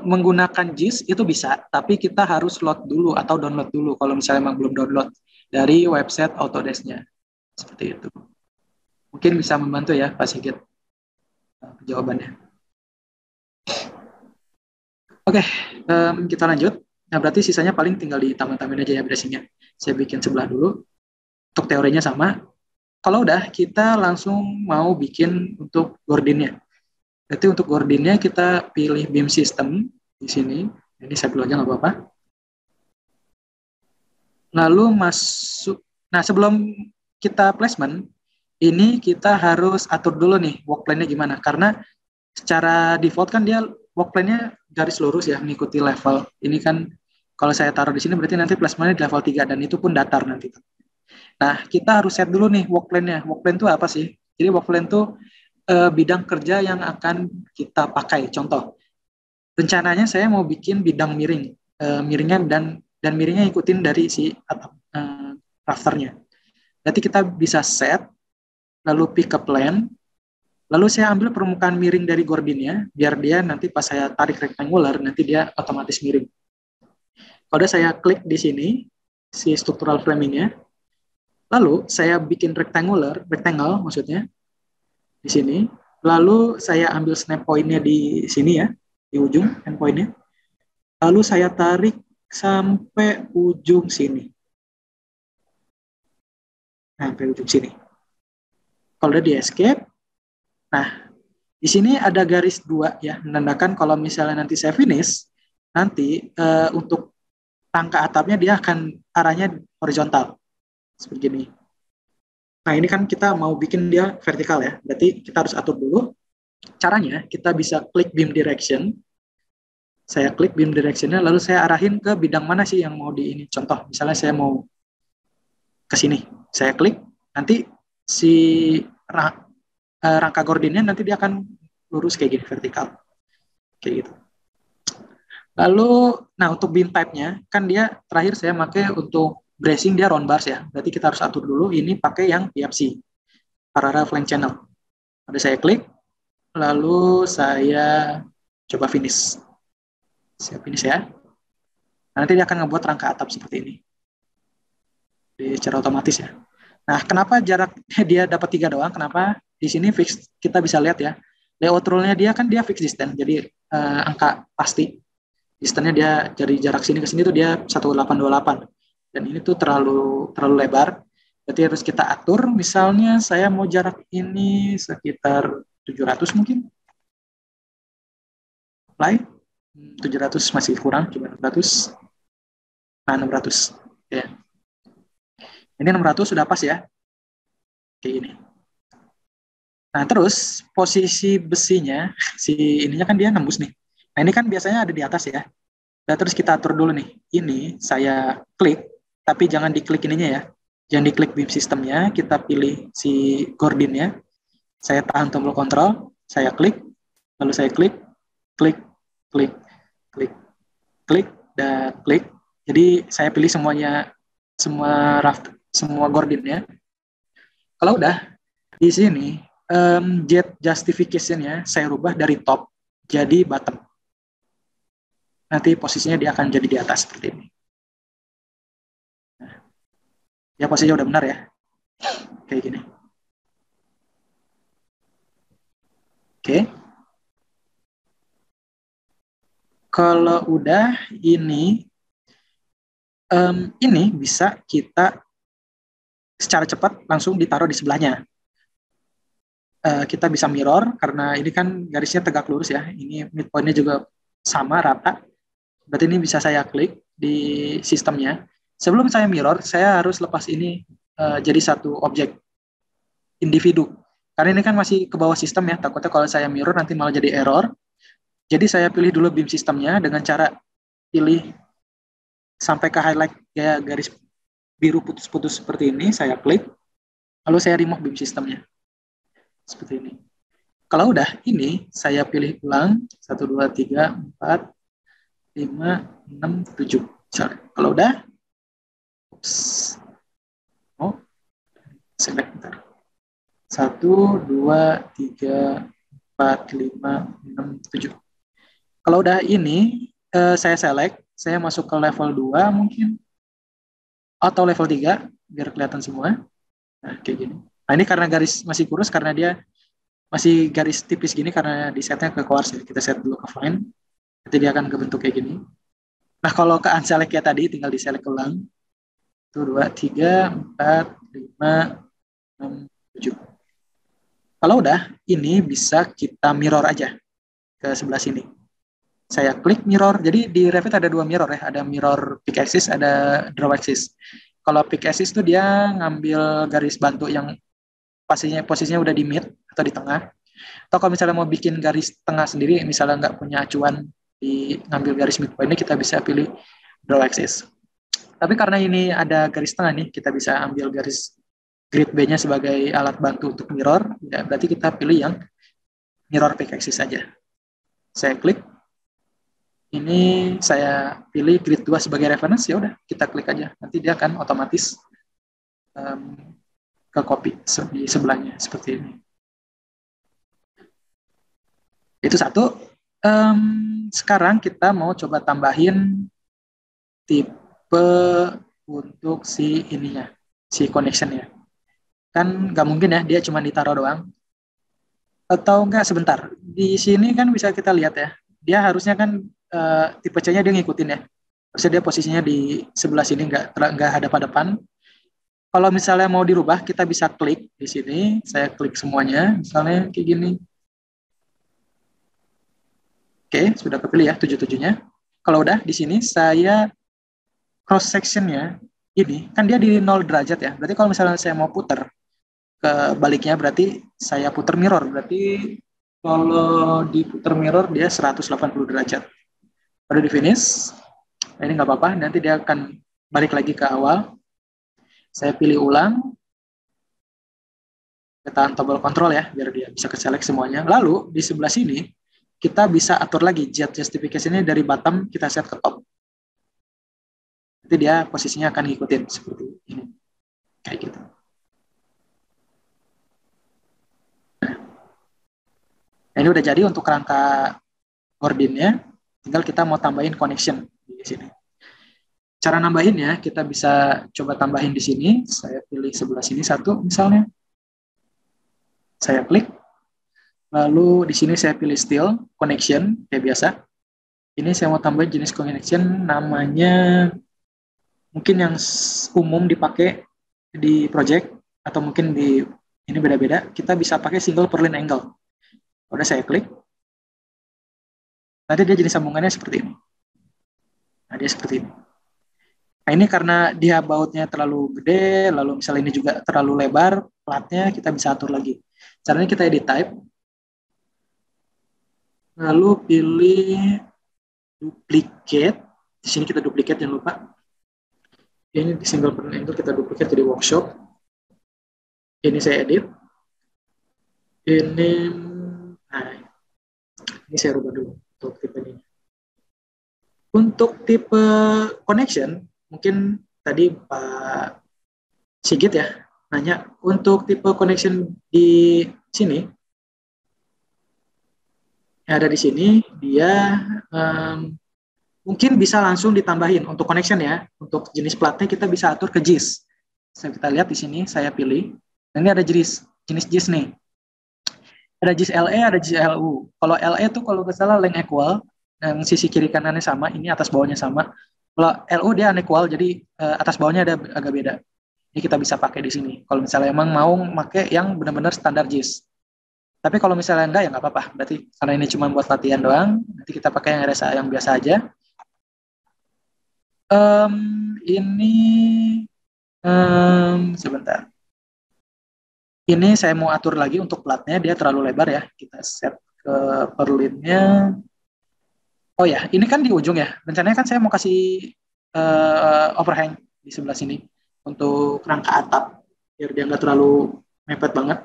menggunakan JIS itu bisa, tapi kita harus load dulu atau download dulu kalau misalnya memang belum download dari website Autodesk-nya. Seperti itu. Mungkin bisa membantu ya Pak Sigit jawabannya. Oke, kita lanjut. Nah, berarti sisanya paling tinggal ditambah-tambahin aja ya bracing-nya. Saya bikin sebelah dulu. Untuk teorinya sama. Kalau udah, kita langsung mau bikin untuk gordinnya. Berarti untuk gordinnya kita pilih beam system. di sini. Ini saya dulu aja nggak apa-apa. Lalu masuk. Nah, sebelum kita placement, ini kita harus atur dulu nih work plan-nya gimana. Karena secara default kan dia work plan-nya garis lurus ya, mengikuti level. Ini kan kalau saya taruh di sini berarti nanti placement-nya di level 3 dan itu pun datar nanti. Nah, kita harus set dulu nih work plan-nya. Work plan itu apa sih? Jadi work plan itu bidang kerja yang akan kita pakai. Contoh, rencananya saya mau bikin bidang miring, miringnya dan miringnya ikutin dari si atap rafternya. Berarti kita bisa set, lalu pick a plan, lalu saya ambil permukaan miring dari gordinnya, biar dia nanti pas saya tarik rectangular, nanti dia otomatis miring. Kalau saya klik di sini, si structural framingnya, lalu saya bikin rectangle maksudnya, di sini, lalu saya ambil snap point-nya di sini ya, di ujung endpoint-nya, lalu saya tarik sampai ujung sini. Nah, sampai ujung sini. Kalau udah di escape, nah, di sini ada garis 2 ya, menandakan kalau misalnya nanti saya finish, nanti untuk rangka atapnya dia akan arahnya horizontal. Seperti ini. Nah, ini kan kita mau bikin dia vertikal ya, berarti kita harus atur dulu. Caranya, kita bisa klik beam direction. Saya klik beam direction-nya, lalu saya arahin ke bidang mana sih yang mau di ini. Contoh, misalnya saya mau ke sini. Saya klik, nanti si rangka gordinnya nanti dia akan lurus kayak gini, vertikal. Kayak gitu. Lalu, nah untuk beam type-nya, kan dia terakhir saya pakai untuk bracing dia round bars ya. Berarti kita harus atur dulu, ini pakai yang PFC, parallel flank channel. Ada saya klik, lalu saya coba finish. Saya finish ya. Nanti dia akan ngebuat rangka atap seperti ini. Secara otomatis ya. Nah, kenapa jaraknya dia dapat 3 doang? Kenapa di sini fix? Kita bisa lihat ya. Layout rule-nya dia kan dia fix distance, jadi angka pasti. Distance-nya dia dari jarak sini ke sini tuh dia 1828. Dan ini tuh terlalu lebar. Berarti harus kita atur. Misalnya saya mau jarak ini sekitar 700 mungkin. Apply. 700 masih kurang, coba 600. Nah, 600. Ya. Ini 600 sudah pas ya. Kayak gini. Nah, terus posisi besinya, si ininya kan dia nembus nih. Nah, ini kan biasanya ada di atas ya. Nah, terus kita atur dulu nih. Ini saya klik, tapi jangan diklik ininya ya. Jangan diklik beam sistemnya, kita pilih si gordinnya. Saya tahan tombol kontrol, saya klik, lalu saya klik, klik, klik, klik, klik, dan klik. Jadi saya pilih semuanya, semua raft, semua gordinnya. Kalau udah, di sini jet justification-nya saya rubah dari top jadi bottom. Nanti posisinya dia akan jadi di atas seperti ini. Nah, ya posisinya udah benar ya. Kayak gini. Oke. Kalau udah ini bisa kita secara cepat langsung ditaruh di sebelahnya. Kita bisa mirror karena ini kan garisnya tegak lurus ya. Ini midpoint-nya juga sama rata. Berarti ini bisa saya klik di sistemnya. Sebelum saya mirror, saya harus lepas ini jadi satu objek individu. Karena ini kan masih ke bawah sistem ya. Takutnya kalau saya mirror nanti malah jadi error. Jadi saya pilih dulu beam sistemnya dengan cara pilih sampai ke highlight ya garis biru putus-putus seperti ini. Saya klik. Lalu saya remove beam sistemnya. Seperti ini. Kalau udah ini, saya pilih ulang 1, 2, 3, 4, 5, 6, 7. Misalnya. Kalau udah, select bentar. 1, 2, 3, 4, 5, 6, 7. Kalau udah ini, saya select, saya masuk ke level 2 mungkin, atau level 3, biar kelihatan semua. Nah, kayak gini. Nah, ini karena garis masih kurus, karena dia masih garis tipis gini, karena di setnya ke coarse ya. Kita set dulu ke fine, nanti dia akan kebentuk kayak gini. Nah, kalau ke unselect ya tadi, tinggal di select ulang. 1, 2, 3, 4, 5, 6, 7. Kalau udah, ini bisa kita mirror aja ke sebelah sini. Saya klik mirror. Jadi di Revit ada dua mirror ya, ada mirror pick axis, ada draw axis. Kalau pick axis itu dia ngambil garis bantu yang posisinya udah di mid atau di tengah. Atau kalau misalnya mau bikin garis tengah sendiri, misalnya nggak punya acuan di ngambil garis midpoint ini, kita bisa pilih draw axis. Tapi karena ini ada garis tengah nih, kita bisa ambil garis grid B-nya sebagai alat bantu untuk mirror, ya berarti kita pilih yang mirror pick axis saja. Saya klik, ini saya pilih grid 2 sebagai reference, ya udah kita klik aja. Nanti dia akan otomatis ke copy di sebelahnya seperti ini. Itu satu. Sekarang kita mau coba tambahin tipe untuk si ininya, si connectionnya. Kan nggak mungkin ya, dia cuma ditaruh doang. Atau enggak, sebentar. Di sini kan bisa kita lihat ya, dia harusnya kan tipe C-nya dia ngikutin ya. Harusnya dia posisinya di sebelah sini, nggak hadap-hadapan. Kalau misalnya mau dirubah, kita bisa klik di sini. Saya klik semuanya, misalnya kayak gini. Oke, sudah kepilih ya 77-nya. Kalau udah di sini saya cross sectionnya ini kan dia di 0 derajat ya. Berarti kalau misalnya saya mau putar ke baliknya, berarti saya putar mirror. Berarti kalau diputar mirror dia 180 derajat. Baru di finish. Nah, ini nggak apa-apa, nanti dia akan balik lagi ke awal. Saya pilih ulang. Tekan tombol kontrol ya, biar dia bisa ke-select semuanya. Lalu di sebelah sini kita bisa atur lagi jet justification-nya dari bottom kita set ke top. Nanti dia posisinya akan ngikutin seperti ini. Kayak gitu. Nah, ini udah jadi untuk rangka ordinnya. Tinggal kita mau tambahin connection di sini. Cara nambahinnya kita bisa coba tambahin di sini. Saya pilih sebelah sini satu misalnya. Saya klik. Lalu di sini saya pilih steel connection kayak biasa. Ini saya mau tambahin jenis connection namanya mungkin yang umum dipakai di project atau mungkin di ini beda-beda. Kita bisa pakai single purlin angle. Udah saya klik. Nanti dia jenis sambungannya seperti ini. Nah, dia seperti ini. Nah, ini karena dia bautnya terlalu gede, lalu misalnya ini juga terlalu lebar, platnya kita bisa atur lagi. Caranya kita edit type, lalu pilih duplicate. Di sini kita duplicate, jangan lupa. Ini di single purlin angle kita duplicate jadi workshop. Ini saya edit. Nah, ini saya rubah dulu untuk tipe ini. Untuk tipe connection, mungkin tadi Pak Sigit ya nanya, untuk tipe connection di sini, yang ada di sini, dia mungkin bisa langsung ditambahin untuk connection ya. Untuk jenis platnya kita bisa atur ke JIS. Kita lihat di sini, saya pilih. Dan ini ada jenis JIS nih. Ada JIS LE, ada JIS LU. Kalau LE itu kalau nggak salah length equal, yang sisi kiri kanannya sama, ini atas bawahnya sama. Kalau LU dia unequal, jadi atas bawahnya ada agak beda. Ini kita bisa pakai di sini. Kalau misalnya emang mau pakai yang benar-benar standar JIS. Tapi kalau misalnya enggak ya nggak apa-apa. Berarti karena ini cuma buat latihan doang, nanti kita pakai yang RSA yang biasa aja. Ini sebentar. Ini saya mau atur lagi untuk platnya, dia terlalu lebar ya. Kita set ke purlinnya. Oh ya, ini kan di ujung ya. Rencananya kan saya mau kasih overhang di sebelah sini untuk rangka atap, biar dia nggak terlalu mepet banget.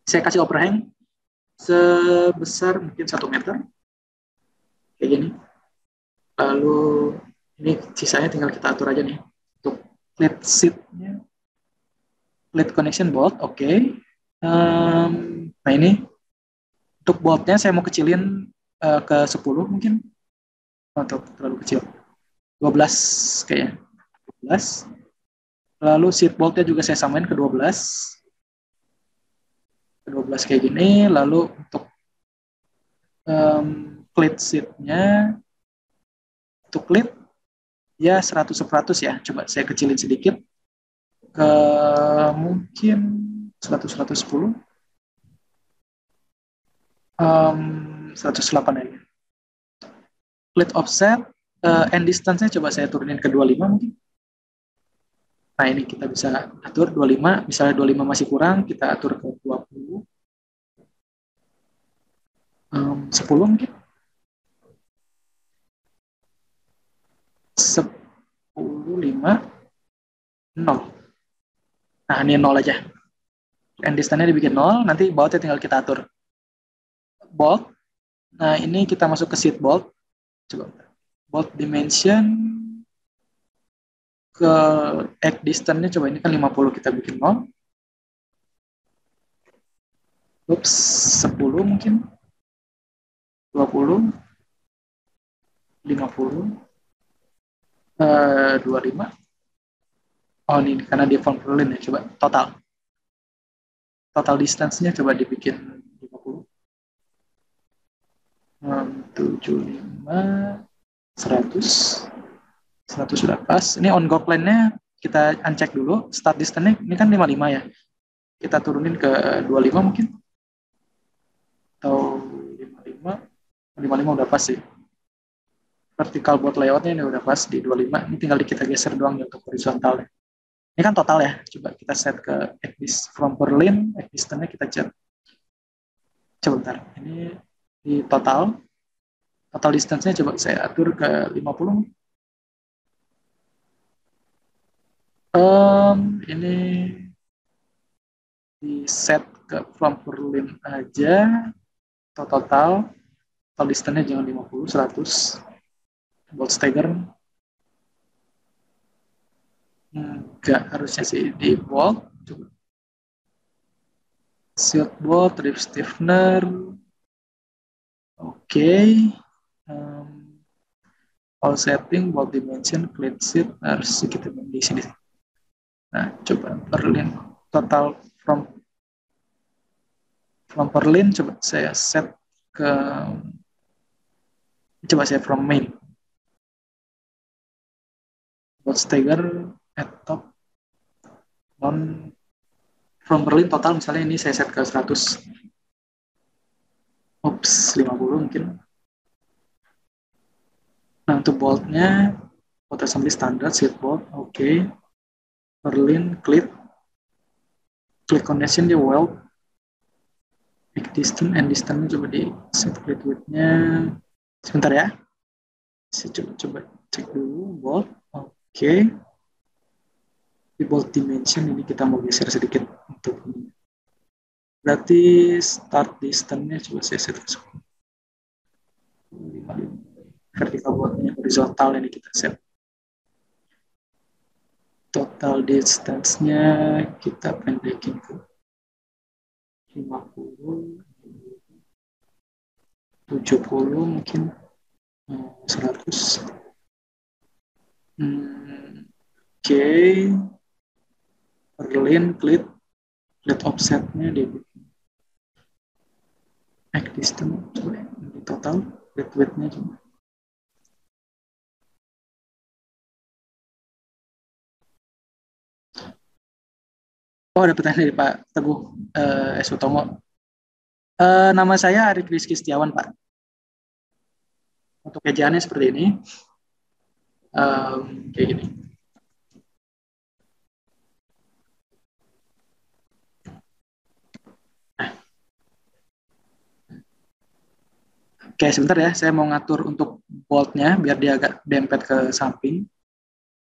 Saya kasih overhang sebesar mungkin 1 meter. Kayak gini. Lalu ini sisanya tinggal kita atur aja nih. Untuk lead sheet-nya. Lead connection bolt, oke. Nah ini untuk boltnya saya mau kecilin ke 10 mungkin. Atau terlalu kecil. 12 kayaknya. 12. Lalu seat boltnya juga saya samain ke 12. Ke 12 kayak gini. Lalu untuk cleat seat-nya, untuk cleat ya 100-100 ya. Coba saya kecilin sedikit. Ke mungkin 100-110. 108 aja. Lead offset, end distance-nya coba saya turunin ke 25 mungkin. Nah, ini kita bisa atur 25, misalnya 25 masih kurang, kita atur ke 20. 10 mungkin. 10, 5, 0. Nah, ini 0 aja. End distance-nya dibikin 0, nanti bautnya tinggal kita atur. Bolt. Nah, ini kita masuk ke seat bolt. Coba. Bolt dimension ke egg distance-nya coba ini kan 50 kita bikin 0. Oops, 10 mungkin. 20, 50, 25. Oh, ini karena dia form Berlin ya. Coba total. Total distance-nya coba dibikin 50. 75, 100. 100 sudah pas. Ini on go plan-nya kita uncheck dulu. Start distance-nya ini kan 55 ya. Kita turunin ke 25 mungkin. Atau 55. 55 udah pas sih. Vertical board layout-nya ini udah pas di 25. Ini tinggal kita geser doang ya untuk horizontalnya. Ini kan total ya. Coba kita set ke from Berlin. Distance-nya kita cek. Coba bentar. Ini di total. Total distance-nya coba saya atur ke 50. Ini di set ke from Berlin aja. Total distance-nya jangan 50, 100. Bolt stagger. Enggak, harusnya sih di bolt. Coba. Shield bolt, rib stiffener. Oke. All setting, bolt dimension, clean sheet, harus kita di sini. Nah, coba Berlin total from Berlin, coba saya set ke, coba saya from main. Bolt stagger at top on from Berlin total misalnya ini saya set ke 100. Oops, 50 mungkin. Nah, untuk boltnya bolt assembly standar, seat bolt, oke. Berlin, click connection di weld. Big distance and distance coba di set click width-nya. Sebentar ya. Saya coba cek dulu bolt. Oke. Di bolt dimension ini kita mau geser sedikit untuk ini. Berarti start distance-nya coba saya set ke 10. Vertical bolt-nya horizontal ini kita set. Total distance-nya kita pendekin ke 50, 70 mungkin, 100. Oke. Berlin, clit offset-nya dibikin. Egg distance, coba ini total, width-nya coba. Oh, ada pertanyaan dari Pak Teguh S. Utomo. Nama saya Arik Rizky Setiawan, Pak. Untuk ejaannya seperti ini. Kayak gini. Oke, sebentar ya. Saya mau ngatur untuk bolt-nya biar dia agak dempet ke samping.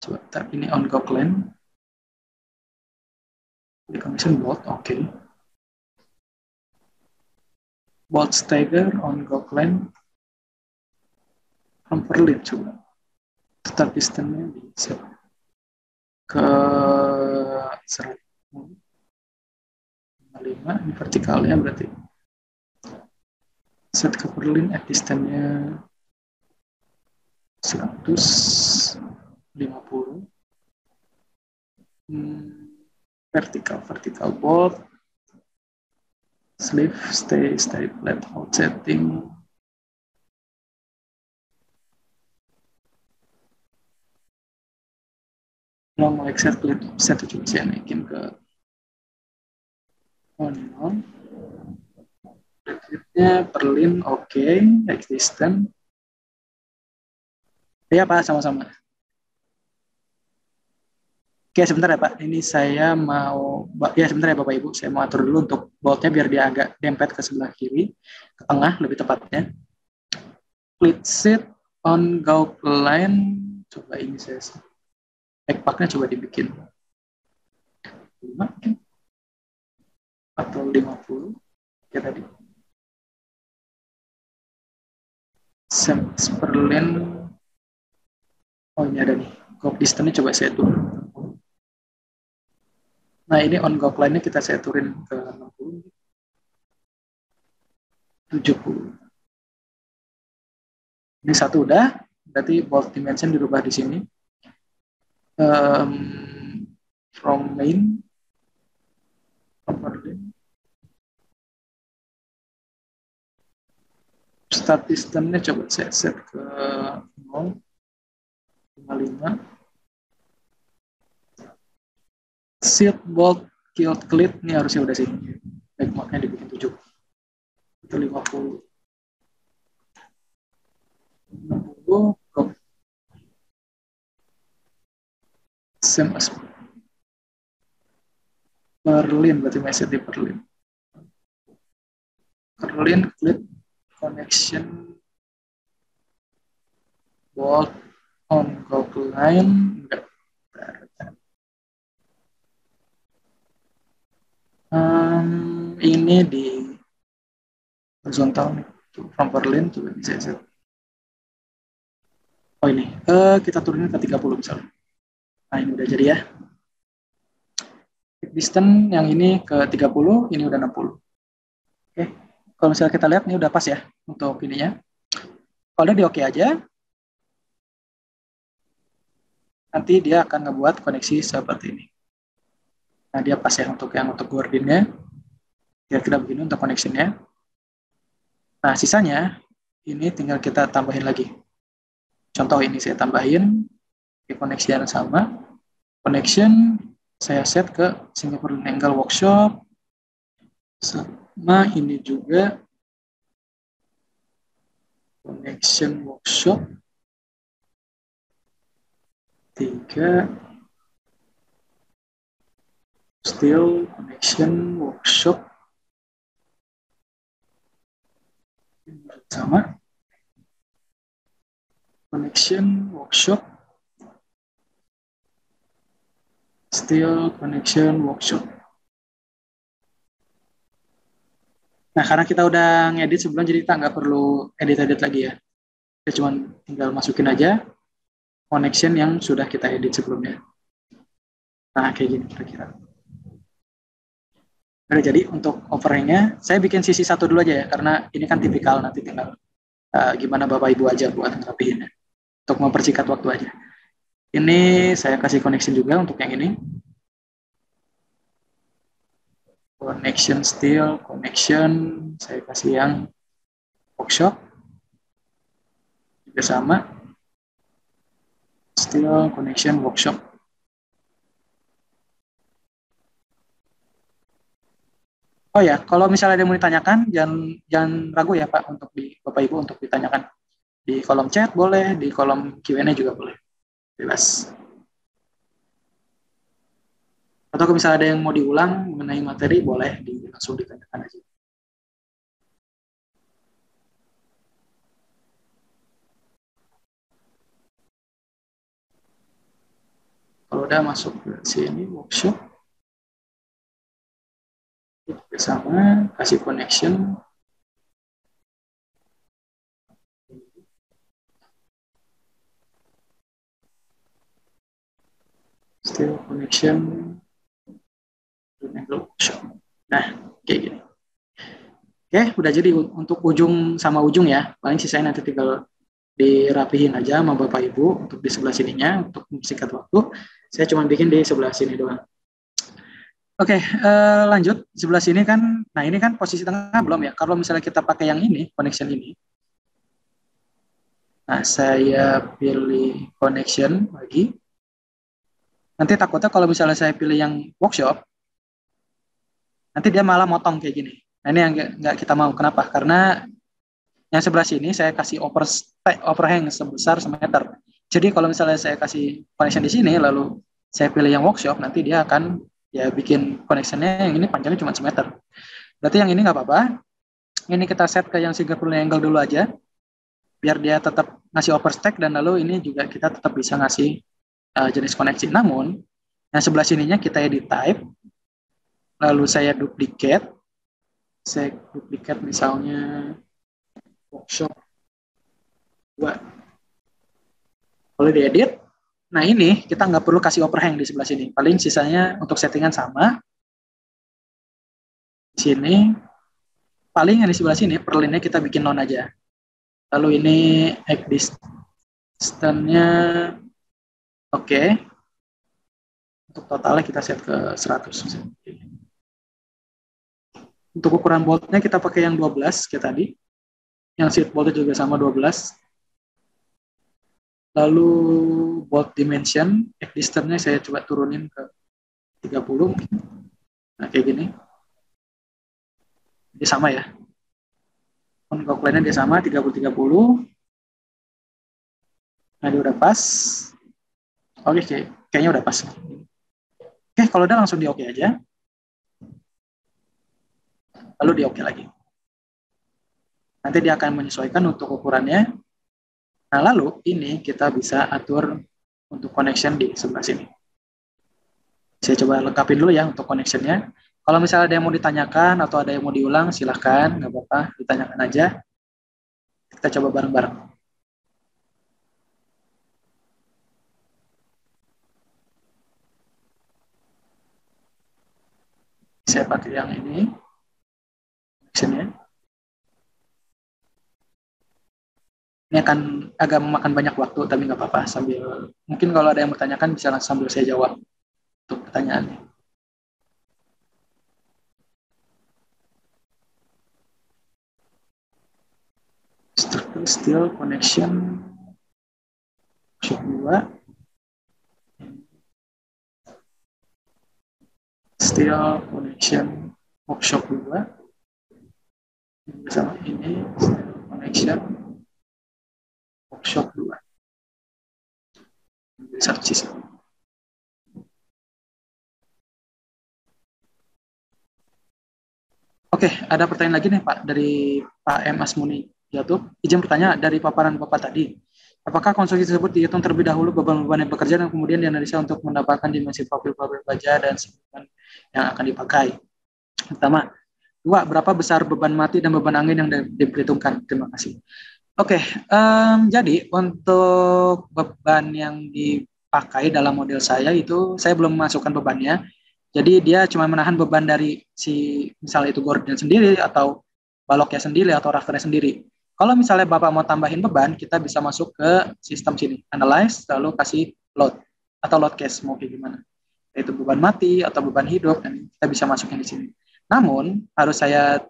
Coba, ini on go plan. Di connection bolt, oke. Bolt stagger on go plan. From Berlin, coba. Start distance-nya di set ke 105, ini vertikalnya berarti. Set ke Berlin, distance-nya 150. Vertical bolt. Sleeve, stay flat, hold setting. Kalau mau exit clear offset coba saya naikin ke on. Nya Berlin, oke. Existence. Ya Pak, sama-sama. Oke, sebentar ya Pak. Ini saya mau, ya sebentar ya Bapak Ibu. Saya mau atur dulu untuk boltnya biar dia agak dempet ke sebelah kiri, ke tengah lebih tepatnya. Split seat on Gauk line. Coba ini saya backpacknya coba dibikin 5 mungkin atau 50 ya tadi. Sperlin. Oh ini ada nih. Gauk distance-nya coba saya turun. Nah ini on Gauk line-nya saya turunin ke 60, 70. Ini satu udah, berarti bolt dimension dirubah di sini. From main, from Berlin. Start distance-nya coba saya set ke 0, 55. Seat bolt kill clit ini harusnya udah sih. Backmarknya dibikin 7. Itu 50. 60 ke same as Berlin, berarti message di Berlin. Berlin clit connection bolt on Google line enggak. Ini di horizontal nih, from Berlin coba bisa set. Oh ini, kita turunin ke 30 misalnya. Nah ini udah jadi ya. Distance yang ini ke 30, ini udah 60. Oke, kalau misalnya kita lihat ini udah pas ya untuk ininya. Kalau di oke aja, nanti dia akan ngebuat koneksi seperti ini. Nah dia pas ya untuk yang untuk coordinate-nya. Kira-kira begini untuk connection-nya. Nah sisanya ini tinggal kita tambahin lagi. Contoh ini saya tambahin di koneksi yang sama. Connection saya set ke Singapore Angle Workshop. Sama ini juga connection workshop 3 steel connection workshop sama connection workshop steel connection workshop. Nah karena kita udah ngedit sebelum, jadi kita nggak perlu edit-edit lagi ya. Kita cuma tinggal masukin aja connection yang sudah kita edit sebelumnya. Nah kayak gini kira-kira. Oke, jadi untuk overhangnya saya bikin sisi satu dulu aja ya, karena ini kan tipikal, nanti tinggal gimana Bapak Ibu aja buat ngerapihinnya. Untuk mempersingkat waktu aja. Ini saya kasih connection juga untuk yang ini. Connection steel, connection saya kasih yang workshop. Juga sama. Steel, connection, workshop. Oh ya, kalau misalnya ada yang mau ditanyakan, jangan ragu ya Pak untuk Bapak Ibu untuk ditanyakan. Di kolom chat boleh, di kolom Q&A juga boleh. Jelas. Atau kalau misalnya ada yang mau diulang mengenai materi, boleh langsung ditanyakan aja. Kalau udah masuk ke sini, workshop. Sama, kasih connection. Still connection. Nah, kayak gini. Oke, udah jadi untuk ujung sama ujung ya. Paling sisanya nanti tinggal dirapihin aja sama Bapak Ibu untuk di sebelah sininya, untuk singkat waktu. Saya cuma bikin di sebelah sini doang. Oke, lanjut. Sebelah sini kan, nah ini kan posisi tengah belum ya. Kalau misalnya kita pakai yang ini, connection ini. Nah, saya pilih connection lagi. Nanti takutnya kalau misalnya saya pilih yang workshop, nanti dia malah motong kayak gini. Nah, ini yang nggak kita mau. Kenapa? Karena yang sebelah sini saya kasih overhang sebesar semeter. Jadi kalau misalnya saya kasih connection di sini, lalu saya pilih yang workshop, nanti dia akan ya bikin connectionnya yang ini panjangnya cuma semeter. Berarti yang ini nggak apa-apa. Ini kita set ke yang Singapore angle dulu aja, biar dia tetap ngasih overstack, dan lalu ini juga kita tetap bisa ngasih jenis koneksi. Namun, yang sebelah sininya kita edit type, lalu saya duplikat misalnya workshop 2. Boleh diedit. Nah ini kita nggak perlu kasih overhang di sebelah sini. Paling sisanya untuk settingan sama. Di sini, paling yang di sebelah sini, per line-nya kita bikin non aja. Lalu ini distance-nya oke. Untuk totalnya kita set ke 100. Untuk ukuran bolt-nya kita pakai yang 12 kayak tadi. Yang seat bolt juga sama 12. Lalu bolt dimension, distance-nya saya coba turunin ke 30 mungkin. Nah, kayak gini. Dia sama ya. Untuk lainnya dia sama, 30-30. Nah, dia udah pas. Oke, kayaknya udah pas. Oke, kalau udah langsung di oke aja. Lalu di oke lagi. Nanti dia akan menyesuaikan untuk ukurannya. Nah, lalu ini kita bisa atur untuk connection di sebelah sini. Saya coba lengkapin dulu ya untuk connectionnya. Kalau misalnya ada yang mau ditanyakan atau ada yang mau diulang, silahkan, nggak apa-apa, ditanyakan aja. Kita coba bareng-bareng. Saya pakai yang ini, connectionnya. Ini akan agak memakan banyak waktu, tapi nggak apa-apa. Sambil mungkin kalau ada yang bertanyakan bisa langsung sambil saya jawab untuk pertanyaannya. Structure steel connection workshop 2. Steel connection workshop 2. Bersama ini steel connection workshop 2. Search. Oke, ada pertanyaan lagi nih Pak dari Pak M. Asmuni Jatuh. Izin bertanya, dari paparan Bapak tadi, apakah konstruksi tersebut dihitung terlebih dahulu beban-beban yang bekerja dan kemudian dianalisa untuk mendapatkan dimensi profil-profil baja dan segmen yang akan dipakai? Pertama. 2. Berapa besar beban mati dan beban angin yang diperhitungkan? Terima kasih. Oke, jadi untuk beban yang dipakai dalam model saya itu saya belum memasukkan bebannya. Jadi dia cuma menahan beban dari si misalnya itu gordon sendiri atau baloknya sendiri atau rafternya sendiri. Kalau misalnya Bapak mau tambahin beban, kita bisa masuk ke sistem sini, analyze, lalu kasih load atau load case mau kayak gimana. Yaitu beban mati atau beban hidup, dan kita bisa masukin di sini. Namun harus saya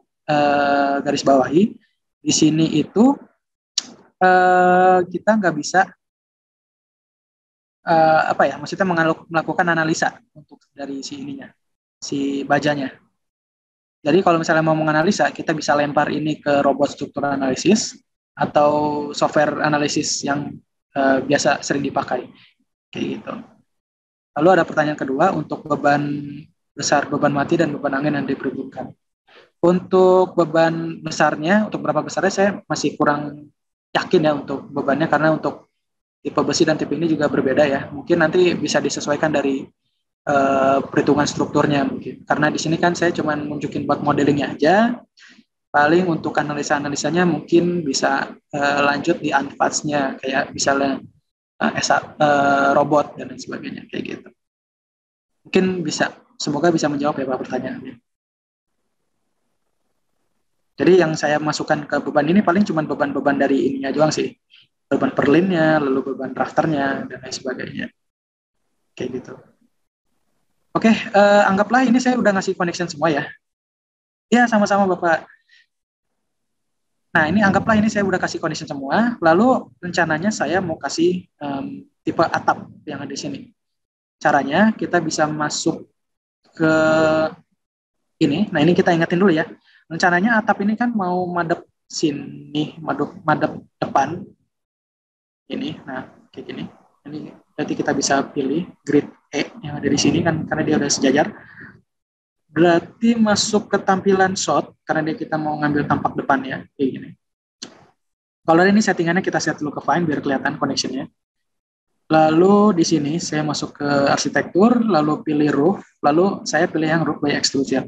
garis bawahi di sini itu kita nggak bisa maksudnya melakukan analisa untuk dari si ininya, si bajanya. Jadi kalau misalnya mau menganalisa, kita bisa lempar ini ke robot struktur analisis atau software analisis yang biasa sering dipakai, kayak gitu. Lalu ada pertanyaan kedua untuk beban besar, beban mati dan beban angin yang diperhitungkan. Untuk beban besarnya, untuk berapa besarnya saya masih kurang yakin ya untuk bebannya, karena untuk tipe besi dan tipe ini juga berbeda ya. Mungkin nanti bisa disesuaikan dari perhitungan strukturnya mungkin. Karena di sini kan saya cuma nunjukin buat modelingnya aja. Paling untuk analisa-analisanya mungkin bisa lanjut di advance-nya, kayak misalnya robot dan lain sebagainya, kayak gitu. Mungkin bisa, semoga bisa menjawab ya Pak pertanyaannya. Jadi yang saya masukkan ke beban ini paling cuma beban-beban dari ininya doang sih. Beban per line-nya, lalu beban rafternya, dan lain sebagainya. Kayak gitu. Oke, anggaplah ini saya udah ngasih connection semua ya. Ya, sama-sama Bapak. Nah, ini anggaplah ini saya udah kasih connection semua, lalu rencananya saya mau kasih tipe atap yang ada di sini. Caranya, kita bisa masuk ke ini. Nah, ini kita ingetin dulu ya. Rencananya atap ini kan mau madep sini, madep depan. Ini. Nah, kayak gini. Ini berarti kita bisa pilih grid E yang ada di sini kan karena dia udah sejajar. Berarti masuk ke tampilan shot karena dia kita mau ngambil tampak depannya kayak gini. Kalau ini settingannya kita set dulu ke fine biar kelihatan connection-nya. Lalu di sini saya masuk ke arsitektur, lalu pilih roof, lalu saya pilih yang roof by extrusion.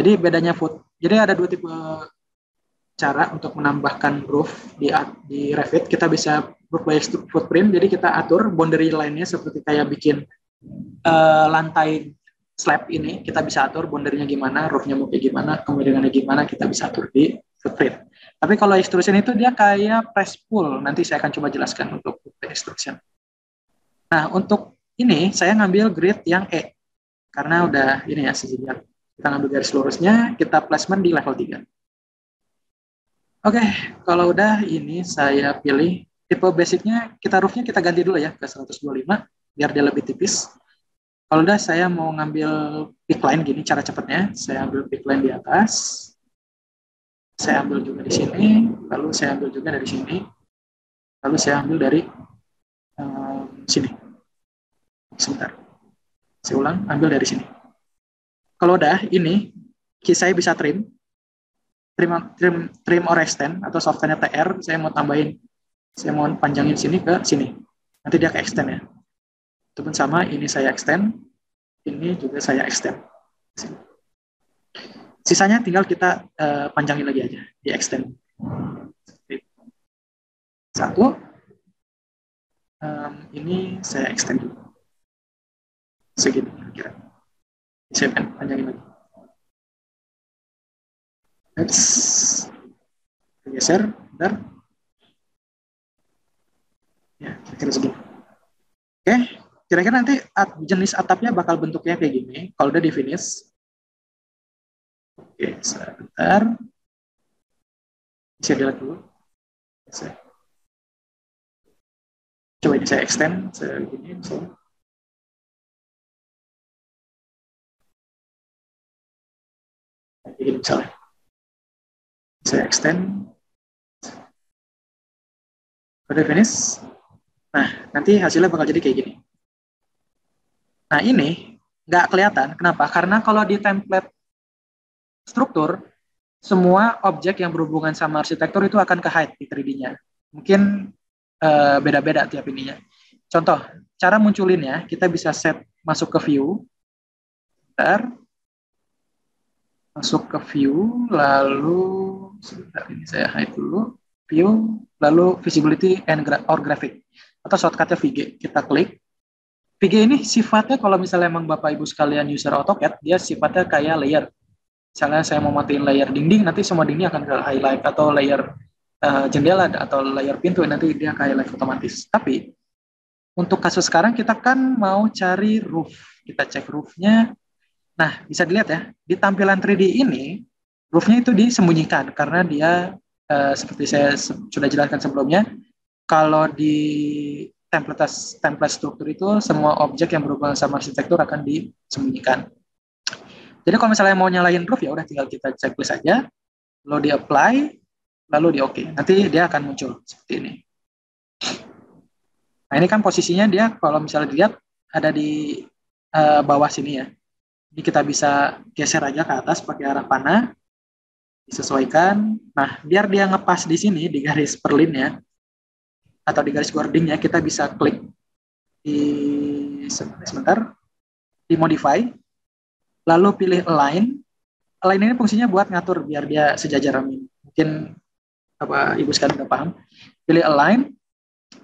Jadi bedanya jadi ada dua tipe cara untuk menambahkan roof di Revit. Kita bisa roof by footprint, jadi kita atur boundary line-nya seperti kayak bikin lantai slab ini, kita bisa atur boundary-nya gimana, roof-nya mau kayak gimana, kemiringannya gimana, kita bisa atur di footprint. Tapi kalau extrusion itu dia kayak press pull, nanti saya akan coba jelaskan untuk extrusion. Nah, untuk ini saya ngambil grid yang E, karena udah ini ya sejajar. Kita ngambil garis lurusnya, kita placement di level 3. Oke, kalau udah ini saya pilih tipe basicnya, roofnya kita ganti dulu ya ke 125 biar dia lebih tipis. Kalau udah saya mau ngambil peak line gini cara cepatnya, saya ambil peak line di atas, saya ambil juga di sini, lalu saya ambil juga dari sini, lalu saya ambil dari sini. Sebentar, saya ulang, ambil dari sini. Kalau udah ini, saya bisa trim or extend atau software TR, saya mau tambahin, saya mau panjangin sini ke sini, nanti dia ke extend ya. Itu pun sama, ini saya extend, ini juga saya extend. Sisanya tinggal kita panjangin lagi aja, di extend. Satu, ini saya extend juga. Segini kira-kira. Saya panjangin lagi. Let's geser, bentar. Ya, kira-kira segini. Oke, kira-kira nanti jenis atapnya bakal bentuknya kayak gini. Kalau udah di finish. Oke, sebentar. Saya lihat dulu. Coba ini saya extend segini misalnya. Begini misalnya. Saya extend. Udah finish. Nah, nanti hasilnya bakal jadi kayak gini. Nah, ini nggak kelihatan. Kenapa? Karena kalau di template struktur, semua objek yang berhubungan sama arsitektur itu akan ke-hide di 3D-nya. Mungkin beda-beda tiap ininya. Contoh, cara munculinnya, kita bisa set masuk ke view. Bentar. Masuk ke view, lalu sebentar ini saya hide dulu. View, lalu visibility or graphic. Atau shortcut-nya VG. Kita klik. VG ini sifatnya kalau misalnya emang Bapak Ibu sekalian user AutoCAD, dia sifatnya kayak layer. Misalnya saya mau matiin layer dinding, nanti semua dinding akan ke highlight, atau layer jendela atau layer pintu, nanti dia ke highlight otomatis. Tapi untuk kasus sekarang kita kan mau cari roof. Kita cek roofnya. Nah, bisa dilihat ya, di tampilan 3D ini, roofnya itu disembunyikan karena dia seperti saya sudah jelaskan sebelumnya, kalau di template struktur itu semua objek yang berhubungan sama arsitektur akan disembunyikan. Jadi kalau misalnya mau nyalain roof ya udah tinggal kita checklist aja, lalu di apply, lalu di OK. Nanti dia akan muncul seperti ini. Nah ini kan posisinya dia kalau misalnya dilihat ada di bawah sini ya. Ini kita bisa geser aja ke atas pakai arah panah, disesuaikan. Nah biar dia ngepas di sini di garis perlinnya atau di garis wordingnya, kita bisa klik di sebentar di modify, lalu pilih align. Align ini fungsinya buat ngatur biar dia sejajar. Mungkin Ibu sekalian udah paham. Pilih align,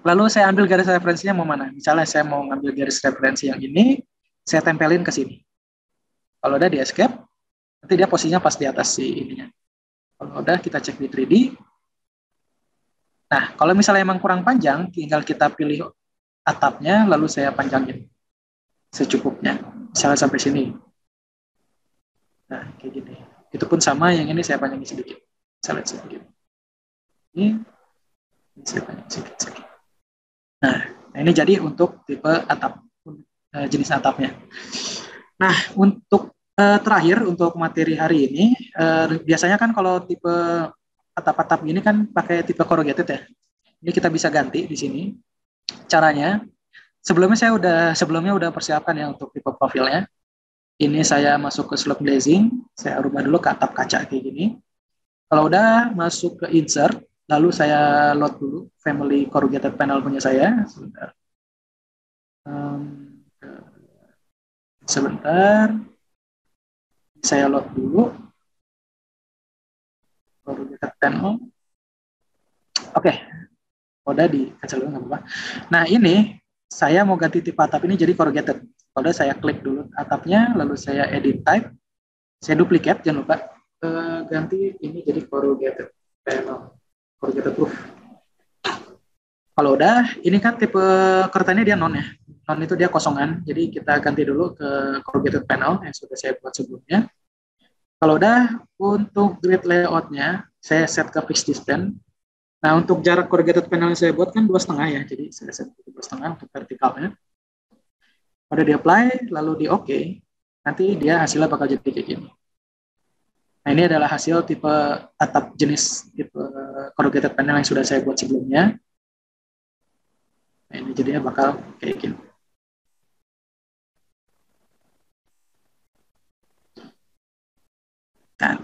lalu saya ambil garis referensinya mau mana. Misalnya saya mau ngambil garis referensi yang ini, saya tempelin ke sini. Kalau udah di escape, nanti dia posisinya pas di atas si ininya. Kalau udah kita cek di 3D. Nah, kalau misalnya emang kurang panjang, tinggal kita pilih atapnya, lalu saya panjangin secukupnya. Misalnya sampai sini. Nah, kayak gini. Itu pun sama, yang ini saya panjangin sedikit. Saya lihat sedikit. Ini saya panjangin sedikit. Nah, ini jadi untuk tipe atap, jenis atapnya. Nah, untuk terakhir, untuk materi hari ini, biasanya kan kalau tipe atap-atap ini kan pakai tipe corrugated ya. Ini kita bisa ganti di sini. Caranya, sebelumnya udah persiapkan ya untuk tipe profilnya. Ini saya masuk ke slope glazing, saya rubah dulu ke atap kaca kayak gini. Kalau udah masuk ke insert, lalu saya load dulu family corrugated panel punya saya. Sebentar, saya load dulu corrugated panel. Oke, udah di cancel dulu nggak apa-apa. Nah ini saya mau ganti tipe atap ini jadi corrugated. Udah saya klik dulu atapnya, lalu saya edit type, saya duplicate, jangan lupa ganti ini jadi corrugated panel, corrugated roof. Kalau udah, ini kan tipe kertasnya dia non ya. Non itu dia kosongan, jadi kita ganti dulu ke corrugated panel yang sudah saya buat sebelumnya. Kalau udah, untuk grid layoutnya, saya set ke fixed distance. Nah, untuk jarak corrugated panel yang saya buat kan 2,5 ya, jadi saya set ke 2,5 untuk vertikalnya. Pada di apply, lalu di OK, nanti dia hasilnya bakal jadi kayak gini. Nah, ini adalah hasil tipe atap jenis tipe corrugated panel yang sudah saya buat sebelumnya. Nah, ini jadinya bakal kayak gini. Nah,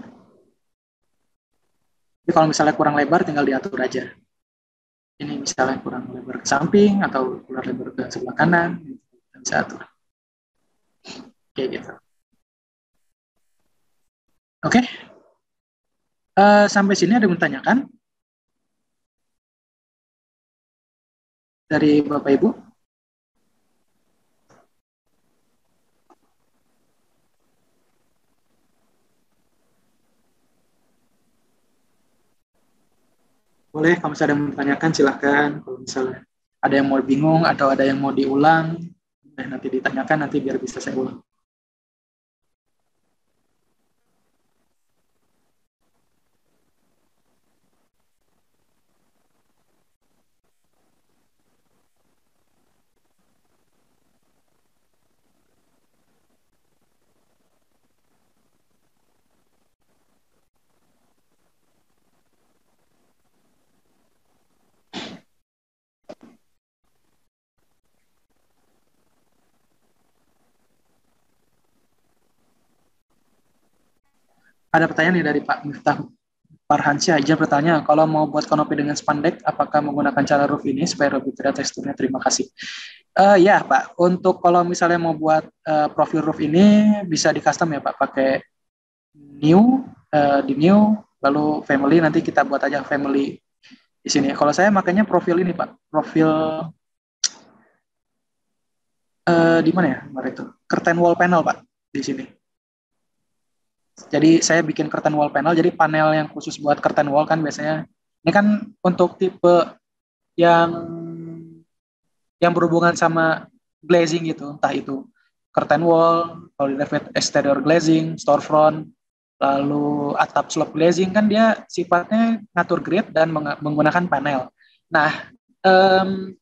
jadi kalau misalnya kurang lebar, tinggal diatur aja. Ini misalnya kurang lebar ke samping atau kurang lebar ke sebelah kanan, bisa atur. Kayak gitu. Oke. Sampai sini ada yang menanyakan? Dari Bapak Ibu? Boleh, kalau misalnya ada yang menanyakan silahkan. Kalau misalnya ada yang mau bingung atau ada yang mau diulang, nanti ditanyakan, nanti biar bisa saya ulang. Ada pertanyaan nih dari Pak Miftah Farhansyah. Izin bertanya, kalau mau buat kanopi dengan spandek, apakah menggunakan cara roof ini supaya lebih terlihat teksturnya? Terima kasih. Ya Pak, untuk kalau misalnya mau buat profil roof ini bisa di custom ya Pak, pakai new, di new, lalu family, nanti kita buat aja family di sini. Kalau saya makanya profil ini Pak, profil di mana ya kemarin itu? Curtain wall panel Pak, di sini. Jadi saya bikin curtain wall panel, jadi panel yang khusus buat curtain wall kan biasanya, ini kan untuk tipe yang berhubungan sama glazing gitu, entah itu curtain wall, kalau di exterior glazing, storefront, lalu atap slope glazing kan dia sifatnya ngatur grid dan menggunakan panel. Nah,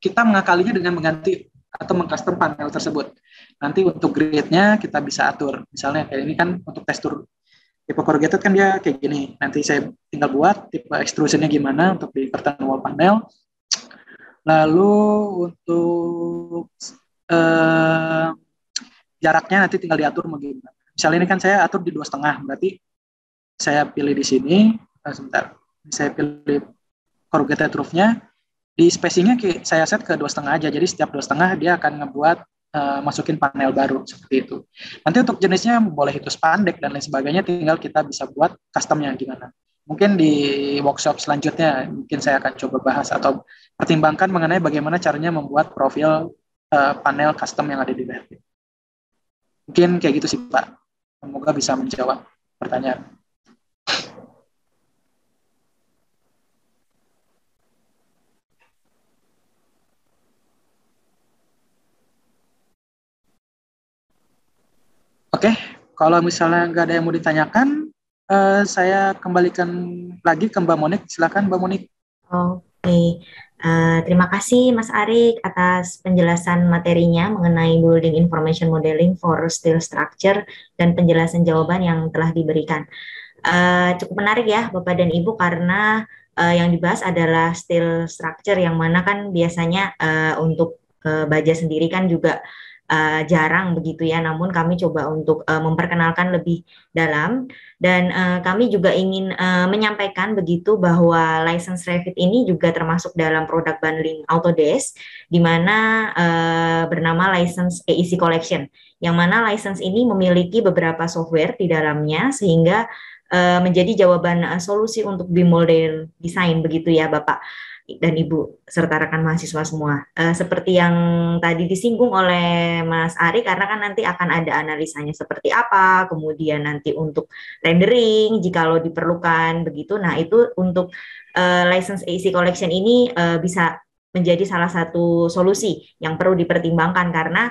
kita mengakalinya dengan mengganti atau mengcustom panel tersebut. Nanti untuk gridnya kita bisa atur. Misalnya kayak ini kan untuk tekstur tipe corrugated kan dia kayak gini. Nanti saya tinggal buat tipe extrusionnya gimana untuk di curtain wall panel. Lalu untuk jaraknya nanti tinggal diatur mau gimana. Misalnya ini kan saya atur di 2,5, berarti saya pilih di sini, sebentar, saya pilih corrugated roofnya, di spacingnya saya set ke 2,5 aja, jadi setiap 2,5 dia akan ngebuat masukin panel baru, seperti itu. Nanti untuk jenisnya boleh itu spandek dan lain sebagainya, tinggal kita bisa buat customnya gimana. Mungkin di workshop selanjutnya, mungkin saya akan coba bahas atau pertimbangkan mengenai bagaimana caranya membuat profil panel custom yang ada di Revit. Mungkin kayak gitu sih Pak. Semoga bisa menjawab pertanyaan. Oke, kalau misalnya nggak ada yang mau ditanyakan, saya kembalikan lagi ke Mbak Monik. Silakan Mbak Monik. Oke, terima kasih Mas Arik atas penjelasan materinya mengenai Building Information Modeling for Steel Structure dan penjelasan jawaban yang telah diberikan. Cukup menarik ya Bapak dan Ibu karena yang dibahas adalah steel structure, yang mana kan biasanya untuk baja sendiri kan juga jarang begitu ya, namun kami coba untuk memperkenalkan lebih dalam, dan kami juga ingin menyampaikan begitu bahwa license Revit ini juga termasuk dalam produk bundling Autodesk, di mana bernama license AEC Collection, yang mana license ini memiliki beberapa software di dalamnya, sehingga menjadi jawaban solusi untuk BIM model design begitu ya Bapak dan Ibu serta rekan mahasiswa semua. Seperti yang tadi disinggung oleh Mas Ari, karena kan nanti akan ada analisanya seperti apa, kemudian nanti untuk rendering jikalau diperlukan begitu. Nah, itu untuk license AEC collection ini bisa menjadi salah satu solusi yang perlu dipertimbangkan, karena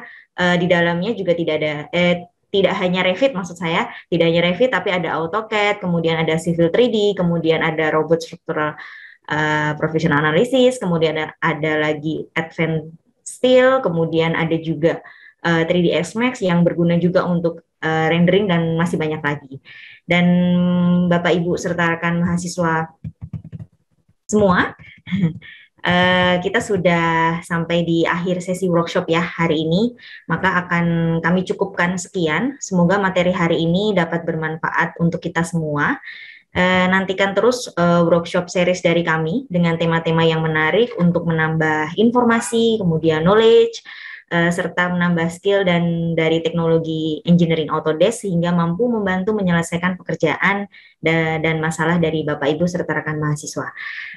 di dalamnya juga tidak hanya Revit, maksud saya, tidak hanya Revit, tapi ada AutoCAD, kemudian ada Civil 3D, kemudian ada robot struktural professional analysis, kemudian ada lagi Advanced Steel, kemudian ada juga 3ds Max yang berguna juga untuk rendering, dan masih banyak lagi. Dan Bapak Ibu serta rekan mahasiswa semua, kita sudah sampai di akhir sesi workshop ya hari ini, maka akan kami cukupkan sekian. Semoga materi hari ini dapat bermanfaat untuk kita semua. Nantikan terus workshop series dari kami dengan tema-tema yang menarik untuk menambah informasi, kemudian knowledge, serta menambah skill dan dari teknologi engineering Autodesk, sehingga mampu membantu menyelesaikan pekerjaan dan masalah dari Bapak Ibu serta rekan mahasiswa.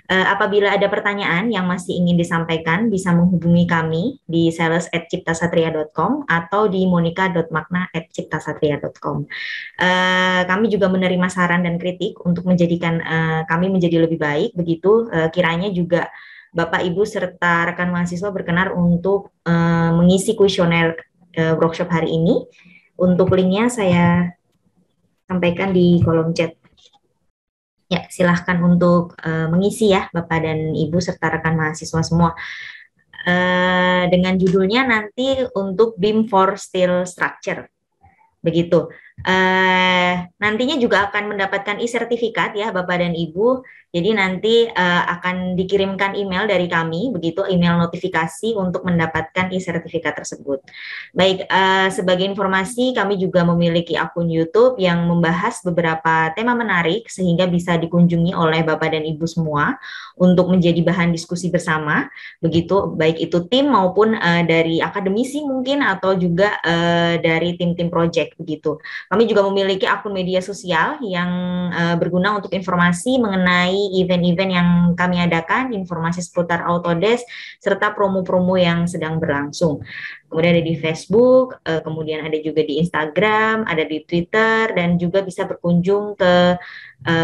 Apabila ada pertanyaan yang masih ingin disampaikan, bisa menghubungi kami di sales@ciptasatria.com atau di monica.magna@ciptasatria.com. Kami juga menerima saran dan kritik untuk menjadikan kami menjadi lebih baik, begitu kiranya juga Bapak Ibu serta rekan mahasiswa berkenan untuk mengisi kuesioner workshop hari ini. Untuk linknya saya sampaikan di kolom chat. Ya, silahkan untuk mengisi ya Bapak dan Ibu serta rekan mahasiswa semua. Dengan judulnya nanti untuk BIM for Steel Structure. Begitu. Nantinya juga akan mendapatkan e-sertifikat ya Bapak dan Ibu. Jadi nanti akan dikirimkan email dari kami, begitu, email notifikasi untuk mendapatkan e-sertifikat tersebut. Baik, sebagai informasi, kami juga memiliki akun YouTube yang membahas beberapa tema menarik sehingga bisa dikunjungi oleh Bapak dan Ibu semua untuk menjadi bahan diskusi bersama, begitu, baik itu tim maupun dari akademisi mungkin, atau juga dari tim-tim project, begitu. Kami juga memiliki akun media sosial yang berguna untuk informasi mengenai event-event yang kami adakan, informasi seputar Autodesk, serta promo-promo yang sedang berlangsung. Kemudian ada di Facebook, kemudian ada juga di Instagram, ada di Twitter, dan juga bisa berkunjung ke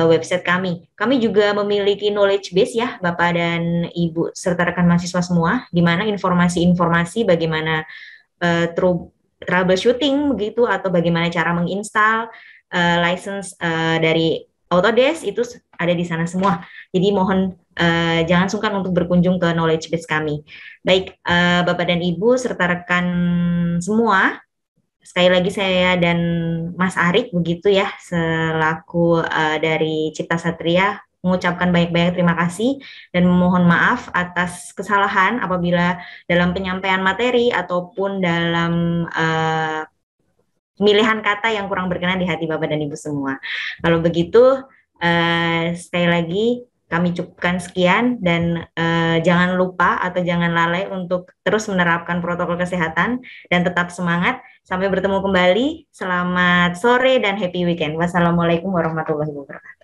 website kami. Kami juga memiliki knowledge base ya, Bapak dan Ibu serta rekan mahasiswa semua, di mana informasi-informasi bagaimana troubleshooting begitu, atau bagaimana cara menginstal license dari Autodesk itu ada di sana semua. Jadi mohon jangan sungkan untuk berkunjung ke knowledge base kami. Baik, Bapak dan Ibu serta rekan semua, sekali lagi saya dan Mas Arik begitu ya, selaku dari Cipta Satria, mengucapkan banyak-banyak terima kasih dan memohon maaf atas kesalahan apabila dalam penyampaian materi ataupun dalam pemilihan kata yang kurang berkenan di hati Bapak dan Ibu semua. Kalau begitu, sekali lagi kami cukupkan sekian, dan jangan lupa atau jangan lalai untuk terus menerapkan protokol kesehatan dan tetap semangat. Sampai bertemu kembali. Selamat sore dan happy weekend. Wassalamualaikum warahmatullahi wabarakatuh.